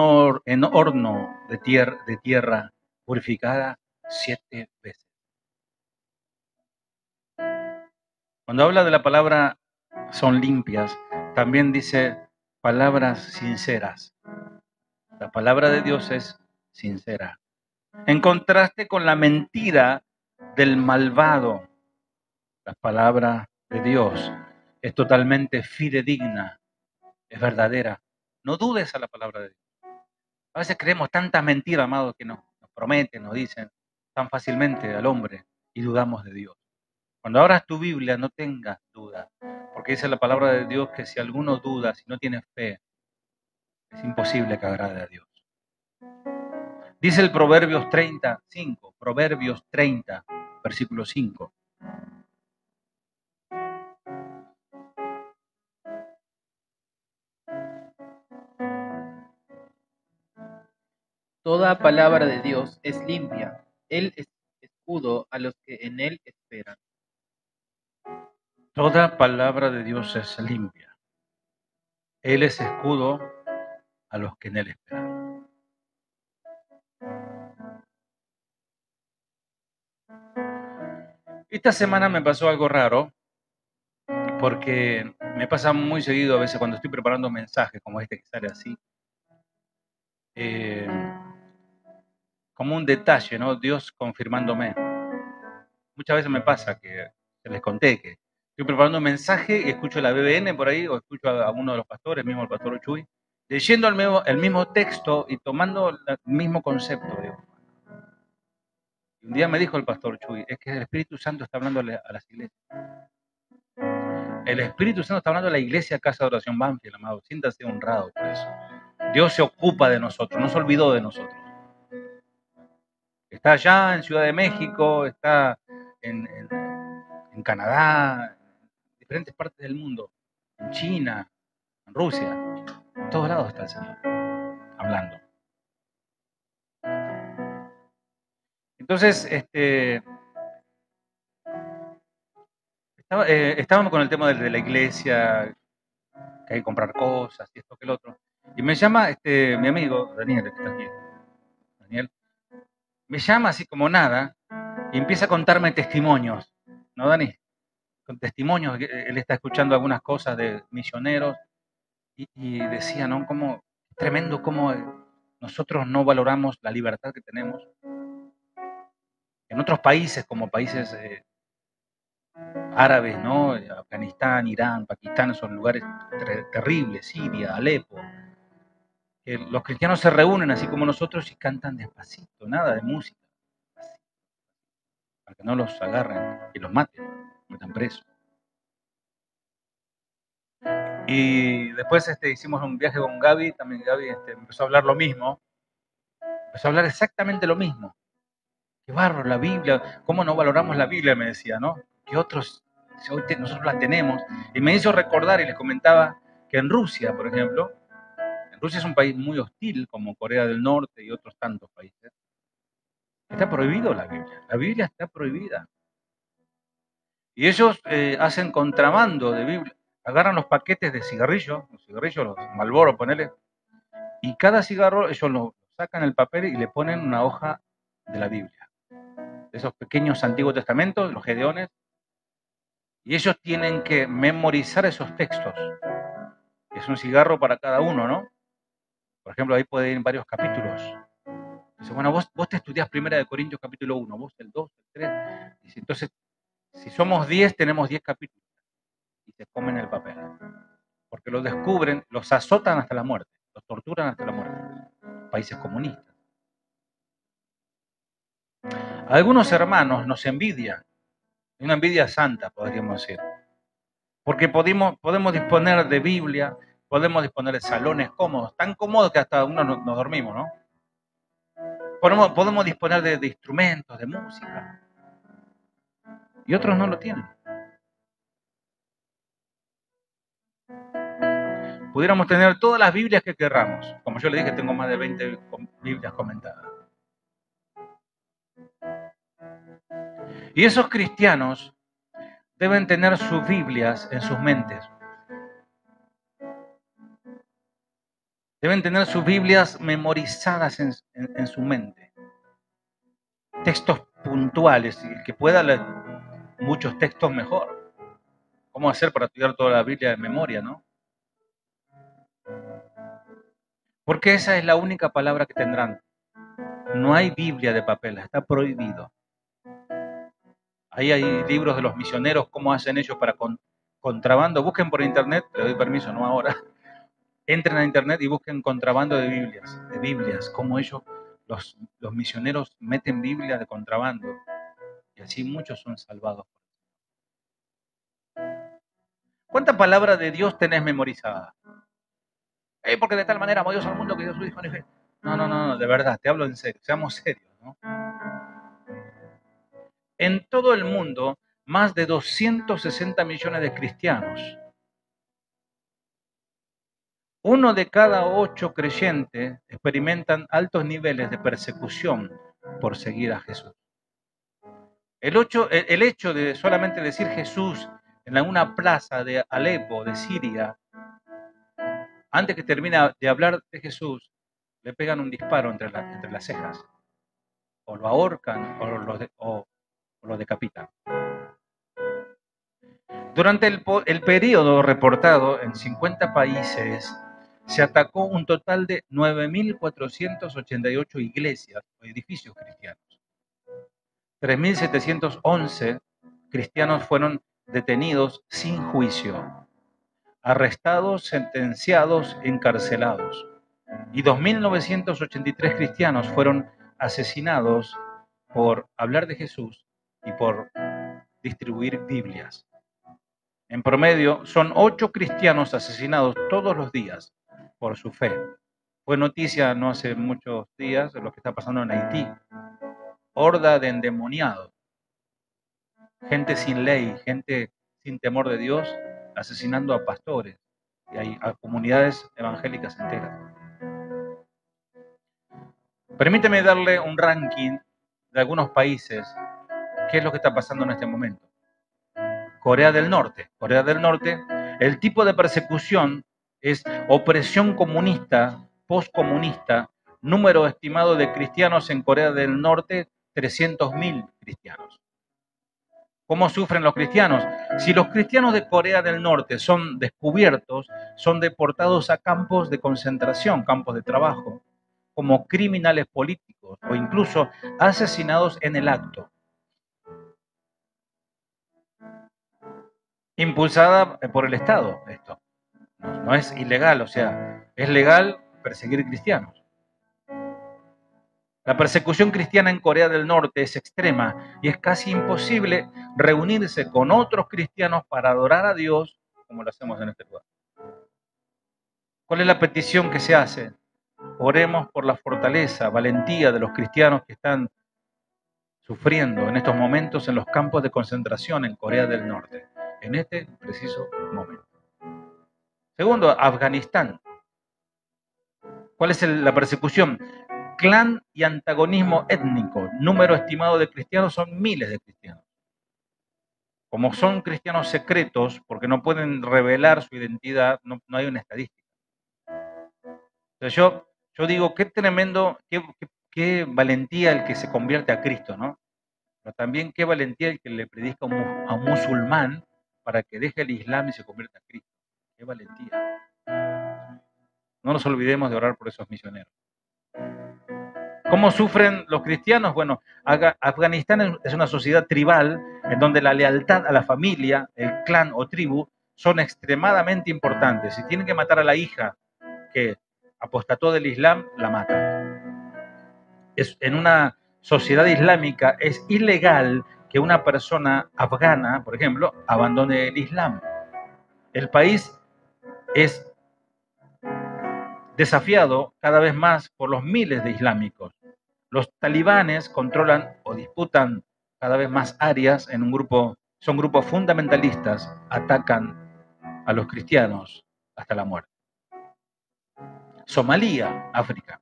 horno de tierra, purificada 7 veces. Cuando habla de la palabra son limpias, también dice palabras sinceras. La palabra de Dios es sincera. En contraste con la mentira del malvado, la palabra de Dios es totalmente fidedigna, es verdadera. No dudes a la palabra de Dios. A veces creemos tantas mentiras, amados, que nos prometen, nos dicen tan fácilmente al hombre y dudamos de Dios. Cuando abras tu Biblia, no tengas duda, porque dice la palabra de Dios que si alguno duda, si no tiene fe, es imposible que agrade a Dios. Dice el Proverbios 35, Proverbios 30, versículo 5. Toda palabra de Dios es limpia, Él es escudo a los que en Él esperan. Toda palabra de Dios es limpia. Él es escudo a los que en Él esperan. Esta semana me pasó algo raro, porque me pasa muy seguido a veces cuando estoy preparando mensajes como este que sale así, como un detalle, ¿no? Dios confirmándome. Muchas veces me pasa que se les conté que estoy preparando un mensaje y escucho la BBN por ahí, o escucho a uno de los pastores, mismo el pastor Chuy, leyendo el mismo texto y tomando el mismo concepto. Digo. Un día me dijo el pastor Chuy, es que el Espíritu Santo está hablando a las iglesias. El Espíritu Santo está hablando a la iglesia Casa de Oración Banfield, amado. Siéntase honrado por eso. Dios se ocupa de nosotros, no se olvidó de nosotros. Está allá en Ciudad de México, está en Canadá, en diferentes partes del mundo, en China, en Rusia, en todos lados está el Señor hablando. Entonces, estábamos con el tema de la iglesia, que hay que comprar cosas y esto que el otro. Y me llama mi amigo, Daniel, que está aquí. Daniel, me llama así como nada y empieza a contarme testimonios, ¿no, Dani? Con testimonios, él está escuchando algunas cosas de misioneros y decía, ¿no? Como tremendo cómo nosotros no valoramos la libertad que tenemos. En otros países, como países árabes, ¿no? Afganistán, Irán, Pakistán, son lugares terribles, Siria, Alepo. Los cristianos se reúnen así como nosotros y cantan despacito, nada de música, para que no los agarren y los maten, metan presos. Y después hicimos un viaje con Gaby, también Gaby empezó a hablar lo mismo, empezó a hablar exactamente lo mismo. Qué bárbaro, la Biblia, ¿cómo no valoramos la Biblia? Me decía, ¿no? Que otros, hoy nosotros la tenemos. Y me hizo recordar y les comentaba que en Rusia, por ejemplo, Rusia es un país muy hostil, como Corea del Norte y otros tantos países. Está prohibido la Biblia está prohibida. Y ellos hacen contrabando de Biblia, agarran los paquetes de cigarrillos, los Marlboro, ponele, y cada cigarro ellos lo sacan el papel y le ponen una hoja de la Biblia. De esos pequeños Antiguos Testamentos, los Gedeones, y ellos tienen que memorizar esos textos. es un cigarro para cada uno, ¿no? Por ejemplo, ahí puede ir en varios capítulos. Dice, bueno, vos te estudiás 1 Corintios capítulo 1, vos el 2, el 3. Dice, entonces, si somos 10, tenemos 10 capítulos. Y se comen el papel. Porque los descubren, los azotan hasta la muerte, los torturan hasta la muerte. Países comunistas. Algunos hermanos nos envidian, una envidia santa, podríamos decir, porque podemos disponer de Biblia, podemos disponer de salones cómodos, tan cómodos que hasta uno nos dormimos, ¿no? Podemos disponer de instrumentos, de música, y otros no lo tienen. Pudiéramos tener todas las Biblias que querramos. Como yo le dije, tengo más de 20 Biblias comentadas. Y esos cristianos deben tener sus Biblias en sus mentes. Deben tener sus Biblias memorizadas en su mente. Textos puntuales, y el que pueda leer muchos textos mejor. ¿Cómo hacer para estudiar toda la Biblia de memoria, no? Porque esa es la única palabra que tendrán. No hay Biblia de papel, está prohibido. Ahí hay libros de los misioneros, cómo hacen ellos para contrabando. Busquen por internet, le doy permiso, no ahora. Entren a internet y busquen contrabando de Biblias, cómo ellos, los misioneros, meten Biblia de contrabando. Y así muchos son salvados. ¿Cuántas palabras de Dios tenés memorizadas? Porque de tal manera amó Dios al mundo que Dios su Hijo. No, de verdad, te hablo en serio, seamos serios, ¿no? En todo el mundo, más de 260 millones de cristianos. 1 de cada 8 creyentes experimentan altos niveles de persecución por seguir a Jesús. El hecho de solamente decir Jesús en una plaza de Alepo, de Siria, antes que termine de hablar de Jesús, le pegan un disparo entre las cejas. O lo ahorcan o lo decapitan. Durante el periodo reportado en 50 países, se atacó un total de 9.488 iglesias o edificios cristianos. 3.711 cristianos fueron detenidos sin juicio, arrestados, sentenciados, encarcelados. Y 2.983 cristianos fueron asesinados por hablar de Jesús y por distribuir Biblias. En promedio, son 8 cristianos asesinados todos los días por su fe. Fue noticia no hace muchos días de lo que está pasando en Haití. Horda de endemoniados. Gente sin ley, gente sin temor de Dios, asesinando a pastores y a comunidades evangélicas enteras. Permíteme darle un ranking de algunos países. ¿Qué es lo que está pasando en este momento? Corea del Norte. Corea del Norte, el tipo de persecución es opresión comunista, postcomunista, número estimado de cristianos en Corea del Norte, 300.000 cristianos. ¿Cómo sufren los cristianos? Si los cristianos de Corea del Norte son descubiertos, son deportados a campos de concentración, campos de trabajo, como criminales políticos o incluso asesinados en el acto. Impulsada por el Estado, esto. No es ilegal, o sea, es legal perseguir cristianos. La persecución cristiana en Corea del Norte es extrema y es casi imposible reunirse con otros cristianos para adorar a Dios como lo hacemos en este lugar. ¿Cuál es la petición que se hace? Oremos por la fortaleza, valentía de los cristianos que están sufriendo en estos momentos en los campos de concentración en Corea del Norte, en este preciso momento. Segundo, Afganistán. ¿Cuál es la persecución? Clan y antagonismo étnico. Número estimado de cristianos son miles de cristianos. Como son cristianos secretos, porque no pueden revelar su identidad, no hay una estadística. Entonces yo digo, qué tremendo, qué valentía el que se convierte a Cristo, ¿no? Pero también qué valentía el que le predica a un musulmán para que deje el Islam y se convierta a Cristo. Qué valentía. No nos olvidemos de orar por esos misioneros. ¿Cómo sufren los cristianos? Bueno, Afganistán es una sociedad tribal en donde la lealtad a la familia, el clan o tribu son extremadamente importantes. Si tienen que matar a la hija que apostató del Islam, la matan. En una sociedad islámica es ilegal que una persona afgana, por ejemplo, abandone el Islam. El país es desafiado cada vez más por los miles de islámicos. Los talibanes controlan o disputan cada vez más áreas en un grupo, son grupos fundamentalistas, atacan a los cristianos hasta la muerte. Somalia, África.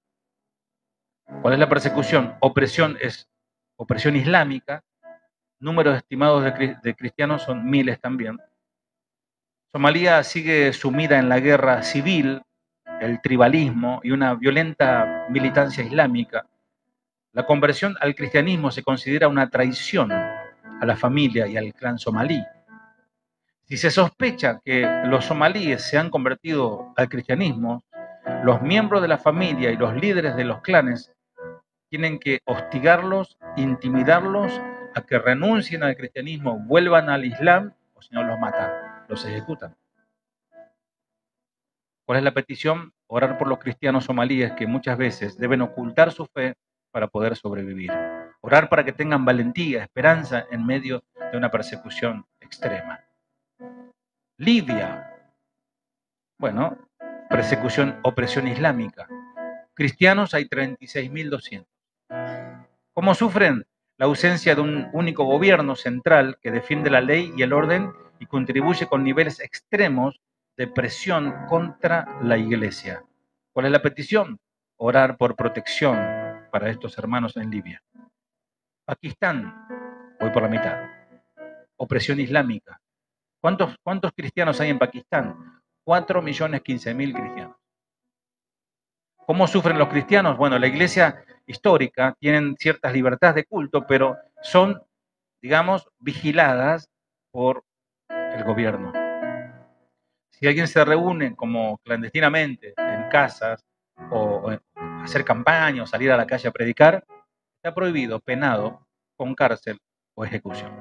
¿Cuál es la persecución? Opresión es opresión islámica. Números estimados de cristianos son miles también. Somalia sigue sumida en la guerra civil, el tribalismo y una violenta militancia islámica. La conversión al cristianismo se considera una traición a la familia y al clan somalí. Si se sospecha que los somalíes se han convertido al cristianismo, los miembros de la familia y los líderes de los clanes tienen que hostigarlos, intimidarlos a que renuncien al cristianismo, vuelvan al Islam, o si no los matan, los ejecutan. ¿Cuál es la petición? Orar por los cristianos somalíes que muchas veces deben ocultar su fe para poder sobrevivir. Orar para que tengan valentía, esperanza en medio de una persecución extrema. Libia. Bueno, persecución, opresión islámica. Cristianos hay 36.200. ¿Cómo sufren? La ausencia de un único gobierno central que defiende la ley y el orden y contribuye con niveles extremos de presión contra la iglesia. ¿Cuál es la petición? Orar por protección para estos hermanos en Libia. Pakistán, voy por la mitad. Opresión islámica. ¿Cuántos cristianos hay en Pakistán? 4.015.000 cristianos. ¿Cómo sufren los cristianos? Bueno, la iglesia histórica tienen ciertas libertades de culto, pero son, digamos, vigiladas por el gobierno. Si alguien se reúne como clandestinamente en casas o hacer campaña o salir a la calle a predicar, está prohibido, penado con cárcel o ejecución.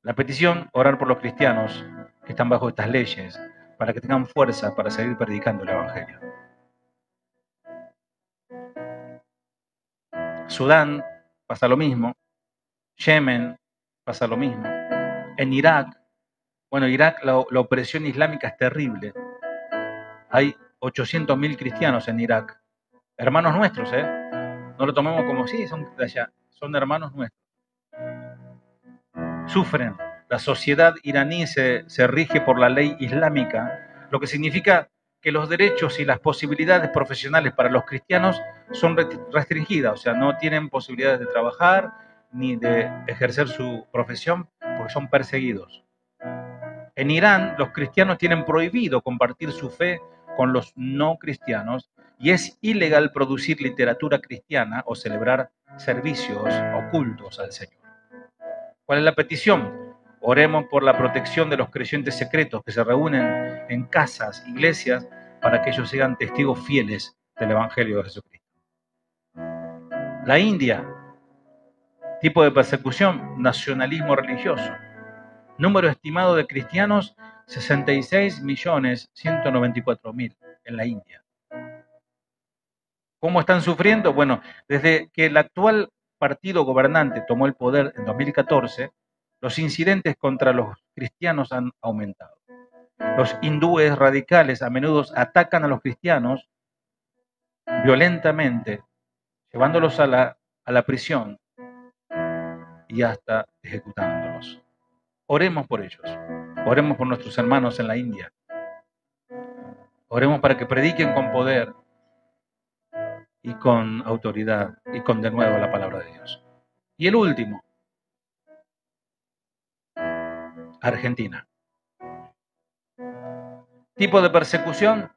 La petición, orar por los cristianos que están bajo estas leyes para que tengan fuerza para seguir predicando el evangelio. Sudán pasa lo mismo, Yemen pasa lo mismo, en Irak, bueno, Irak la opresión islámica es terrible, hay 800.000 cristianos en Irak, hermanos nuestros, no lo tomemos como sí, son de allá, son hermanos nuestros. Sufren, la sociedad iraní se rige por la ley islámica, lo que significa que los derechos y las posibilidades profesionales para los cristianos son restringidas, o sea, no tienen posibilidades de trabajar ni de ejercer su profesión porque son perseguidos. En Irán, los cristianos tienen prohibido compartir su fe con los no cristianos y es ilegal producir literatura cristiana o celebrar servicios ocultos al Señor. ¿Cuál es la petición? Oremos por la protección de los creyentes secretos que se reúnen en casas, iglesias, para que ellos sean testigos fieles del Evangelio de Jesucristo. La India, tipo de persecución, nacionalismo religioso. Número estimado de cristianos, 66.194.000 en la India. ¿Cómo están sufriendo? Bueno, desde que el actual partido gobernante tomó el poder en 2014, los incidentes contra los cristianos han aumentado. Los hindúes radicales a menudo atacan a los cristianos violentamente, llevándolos a la prisión y hasta ejecutándolos. Oremos por ellos. Oremos por nuestros hermanos en la India. Oremos para que prediquen con poder y con autoridad y con de nuevo la palabra de Dios. Y el último, Argentina. Tipo de persecución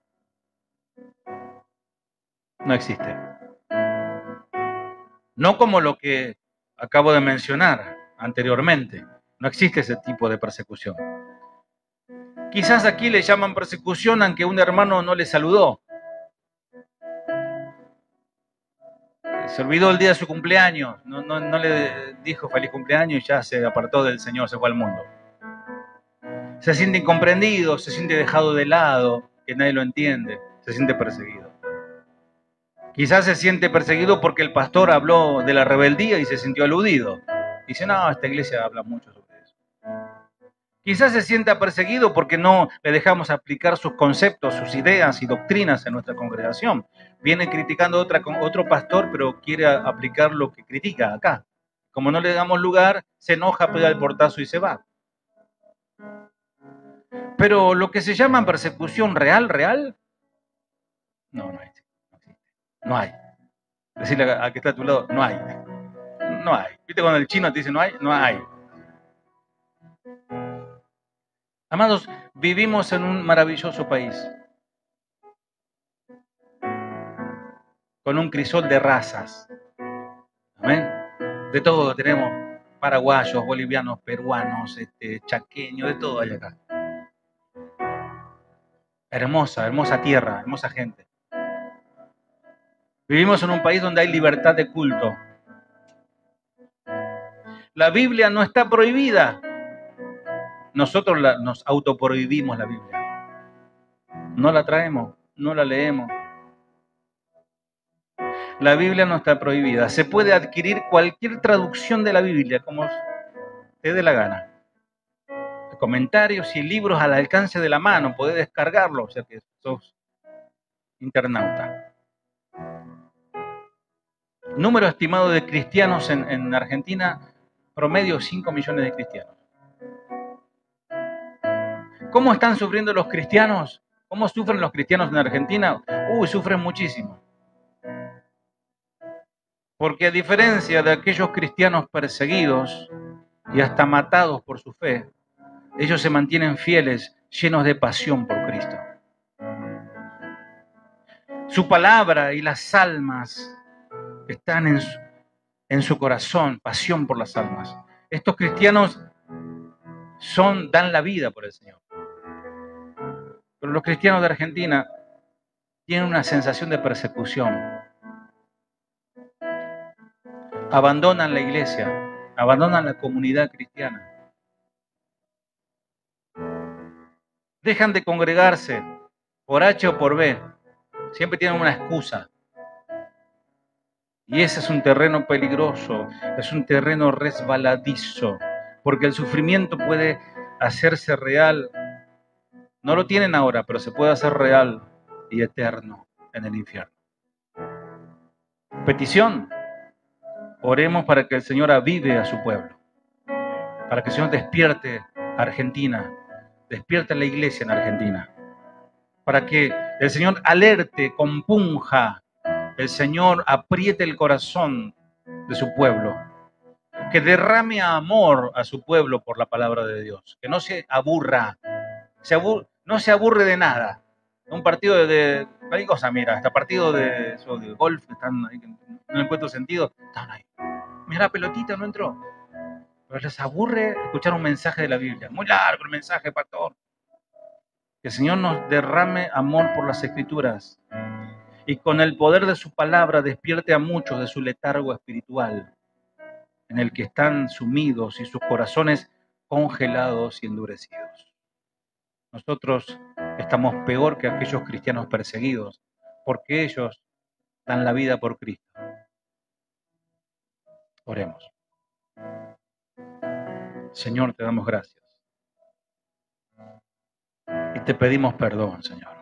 no existe. No como lo que acabo de mencionar anteriormente. No existe ese tipo de persecución. Quizás aquí le llaman persecución aunque un hermano no le saludó. Se olvidó el día de su cumpleaños, no le dijo feliz cumpleaños y ya se apartó del Señor, se fue al mundo. Se siente incomprendido, se siente dejado de lado, que nadie lo entiende, se siente perseguido. Quizás se siente perseguido porque el pastor habló de la rebeldía y se sintió aludido. Dice, no, esta iglesia habla mucho sobre eso. Quizás se sienta perseguido porque no le dejamos aplicar sus conceptos, sus ideas y doctrinas en nuestra congregación. Viene criticando otro pastor, pero quiere aplicar lo que critica acá. Como no le damos lugar, se enoja, pega el portazo y se va. Pero lo que se llama persecución real, no existe. No hay. Decirle a que está a tu lado, no hay. No hay. ¿Viste cuando el chino te dice no hay? No hay. Amados, vivimos en un maravilloso país. Con un crisol de razas. Amén. De todo tenemos. Paraguayos, bolivianos, peruanos, chaqueños, de todo hay acá. Hermosa tierra, hermosa gente. Vivimos en un país donde hay libertad de culto. La Biblia no está prohibida. Nosotros nos autoprohibimos la Biblia. No la traemos, no la leemos. La Biblia no está prohibida. Se puede adquirir cualquier traducción de la Biblia, como te dé la gana. Comentarios y libros al alcance de la mano, podés descargarlo, o sea que sos internauta. Número estimado de cristianos en Argentina, promedio 5 millones de cristianos. ¿Cómo están sufriendo los cristianos? ¿Cómo sufren los cristianos en Argentina? Sufren muchísimo. Porque a diferencia de aquellos cristianos perseguidos y hasta matados por su fe, ellos se mantienen fieles, llenos de pasión por Cristo. Su palabra y las almas están en su corazón, pasión por las almas. Estos cristianos dan la vida por el Señor. Pero los cristianos de Argentina tienen una sensación de persecución. Abandonan la iglesia, abandonan la comunidad cristiana. Dejan de congregarse por H o por B. Siempre tienen una excusa. Y ese es un terreno peligroso, es un terreno resbaladizo, porque el sufrimiento puede hacerse real. No lo tienen ahora, pero se puede hacer real y eterno en el infierno. Petición. Oremos para que el Señor avive a su pueblo, para que el Señor despierte a Argentina, despierte a la iglesia en Argentina, para que el Señor alerte, compunja, el Señor apriete el corazón de su pueblo, que derrame amor a su pueblo por la palabra de Dios, que no se aburra, no se aburre de nada. Un partido de cualquier cosa, mira, hasta partido de golf, están ahí, no le encuentro sentido, están ahí. Mira la pelotita, no entró. Pero les aburre escuchar un mensaje de la Biblia. Muy largo el mensaje, pastor. Que el Señor nos derrame amor por las Escrituras y con el poder de su palabra despierte a muchos de su letargo espiritual en el que están sumidos y sus corazones congelados y endurecidos. Nosotros estamos peor que aquellos cristianos perseguidos porque ellos dan la vida por Cristo. Oremos. Señor, te damos gracias. Y te pedimos perdón, Señor.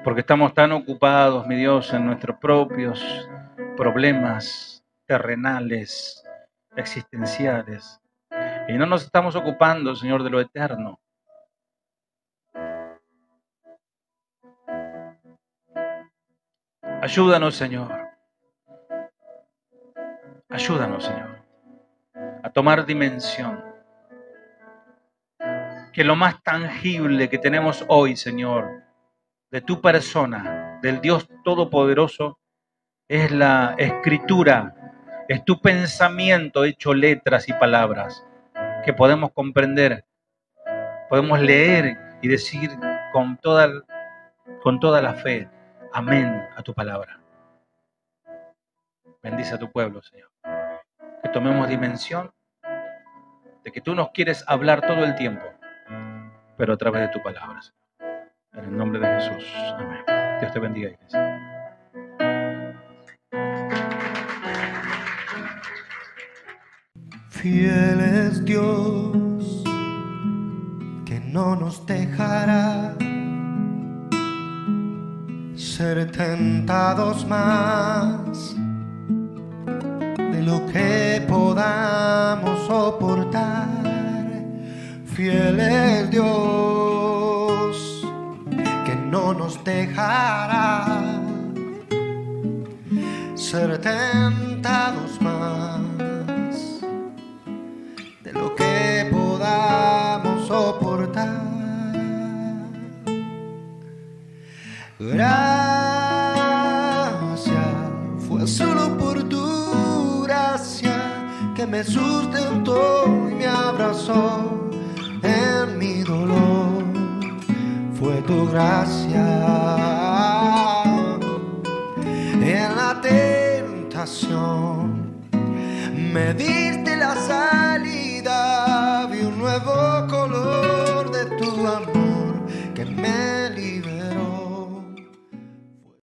Porque estamos tan ocupados, mi Dios, en nuestros propios problemas terrenales, existenciales. Y no nos estamos ocupando, Señor, de lo eterno. Ayúdanos, Señor. Ayúdanos, Señor, a tomar dimensión. Que lo más tangible que tenemos hoy, Señor, de tu persona, del Dios Todopoderoso, es la Escritura, es tu pensamiento hecho letras y palabras, que podemos comprender podemos leer y decir con toda la fe, amén a tu palabra. Bendice a tu pueblo, Señor. Que tomemos dimensión de que tú nos quieres hablar todo el tiempo, pero a través de tu palabra, Señor. En el nombre de Jesús. Amén. Dios te bendiga, iglesia. Fiel es Dios, que no nos dejará ser tentados más de lo que podamos soportar. Fiel es Dios, que no nos dejará ser tentados más de lo que podamos soportar. Gracias, fue solo por tu gracia que me sustentó y me abrazó en mi dolor. Fue tu gracia en la tentación, me diste la salida, vi un nuevo color de tu amor.